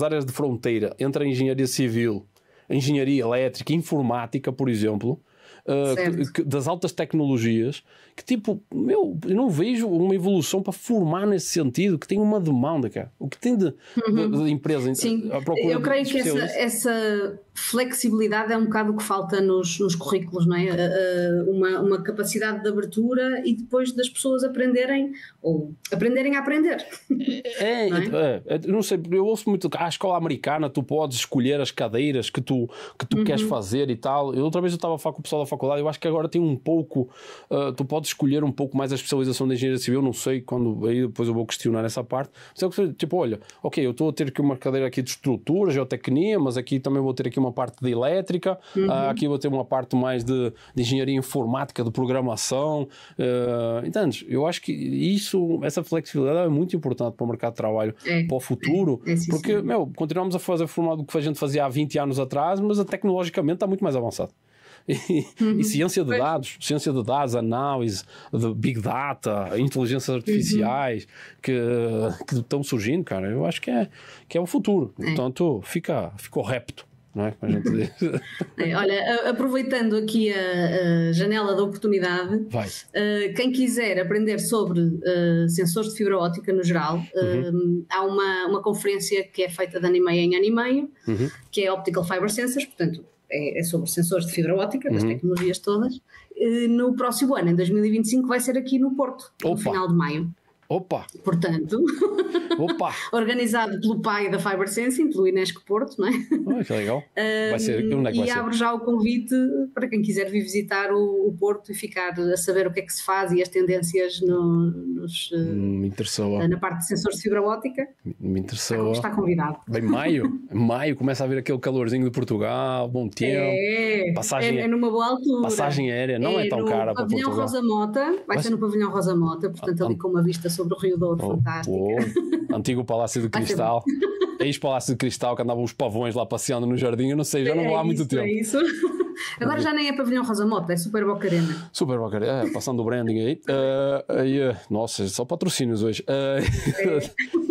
áreas de fronteira entre a engenharia civil, a engenharia elétrica, informática, por exemplo, das altas tecnologias, que tipo, eu não vejo uma evolução para formar nesse sentido, que tem uma demanda, cara. O que tem de empresa à procura. Eu creio que essa flexibilidade é um bocado o que falta nos currículos, não é? Uma capacidade de abertura e depois das pessoas aprenderem a aprender. Não sei, eu ouço muito a escola americana, tu podes escolher as cadeiras que tu queres fazer e tal. Outra vez eu estava a falar com o pessoal da faculdade, eu acho que agora tem um pouco, tu podes escolher um pouco mais a especialização da engenharia civil, não sei, aí depois eu vou questionar essa parte, mas é tipo, olha, ok, eu estou a ter aqui uma cadeira aqui de estrutura, geotecnia, mas aqui também vou ter aqui uma parte de elétrica, aqui vou ter uma parte mais de engenharia informática, de programação, entendes? Eu acho que essa flexibilidade é muito importante para o mercado de trabalho, para o futuro, porque continuamos a fazer formado o que a gente fazia há 20 anos atrás, mas tecnologicamente está muito mais avançado. E ciência de dados, análise de Big Data, inteligências artificiais que estão surgindo, cara, eu acho que é o futuro. Portanto, ficou repto. Não é? A gente diz. Olha, aproveitando aqui a janela da oportunidade, quem quiser aprender sobre sensores de fibra óptica no geral, há uma conferência que é feita de ano e meio em ano e meio, que é Optical Fiber Sensors, portanto é sobre sensores de fibra óptica, das tecnologias todas. No próximo ano, em 2025, vai ser aqui no Porto, no final de maio. Portanto, organizado pelo pai da Fiber Sensing, pelo Inesco Porto, não é? Que legal. Vai ser, onde é que vai ser? E abro já o convite para quem quiser vir visitar o Porto e ficar a saber o que é que se faz e as tendências me interessou. Na parte de sensores de fibra óptica. Me interessou. Está convidado. Bem, maio começa a haver aquele calorzinho de Portugal, bom tempo. É numa boa altura. Passagem aérea não é tão cara para Portugal. Rosa Mota, vai ser no pavilhão Rosa Mota, portanto ali com uma vista sobre o Rio Douro, fantástica. Antigo Palácio de Cristal. Ex-Palácio de Cristal, que andavam os pavões lá passeando no jardim, eu não sei, já não vou há muito tempo. É isso. Agora já nem é pavilhão Rosa Mota, é Super Boca Arena. Super Boca Arena, passando o branding aí. Nossa, só patrocínios hoje.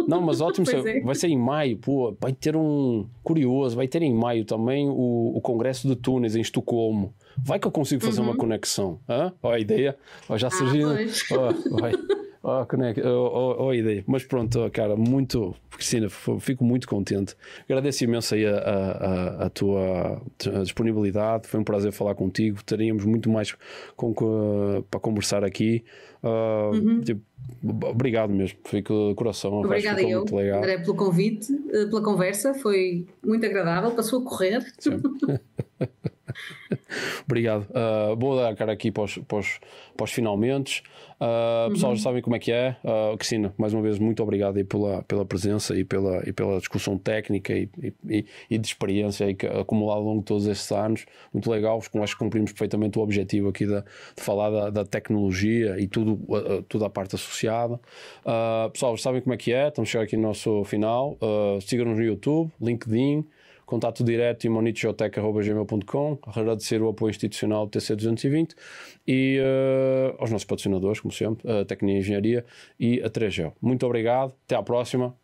Não, mas ótimo, vai ser em maio, vai ter vai ter em maio também o Congresso de Túneis em Estocolmo. Vai que eu consigo fazer uma conexão. Olha a ideia, já surgiu. A ideia. Mas pronto, cara, Cristina, fico muito contente. Agradeço imenso aí a tua disponibilidade. Foi um prazer falar contigo. Teríamos muito mais para conversar aqui. Obrigado mesmo, fico de coração. Obrigada eu, André, pelo convite, pela conversa, foi muito agradável, passou a correr. Obrigado. Vou dar a cara aqui para os finalmente. Pessoal, já sabem como é que é. Cristina, mais uma vez, muito obrigado aí pela presença e pela discussão técnica e de experiência aí acumulada ao longo de todos estes anos. Muito legal, acho que cumprimos perfeitamente o objetivo aqui de falar da tecnologia e toda a parte associada. Pessoal, já sabem como é que é. Estamos a chegar aqui no nosso final. Sigam-nos no YouTube, LinkedIn, contato direto e monitogeotech@gmail.com. Agradecer o apoio institucional do TC220 e aos nossos patrocinadores, como sempre, a Tecnia Engenharia e a 3Geo. Muito obrigado, até à próxima.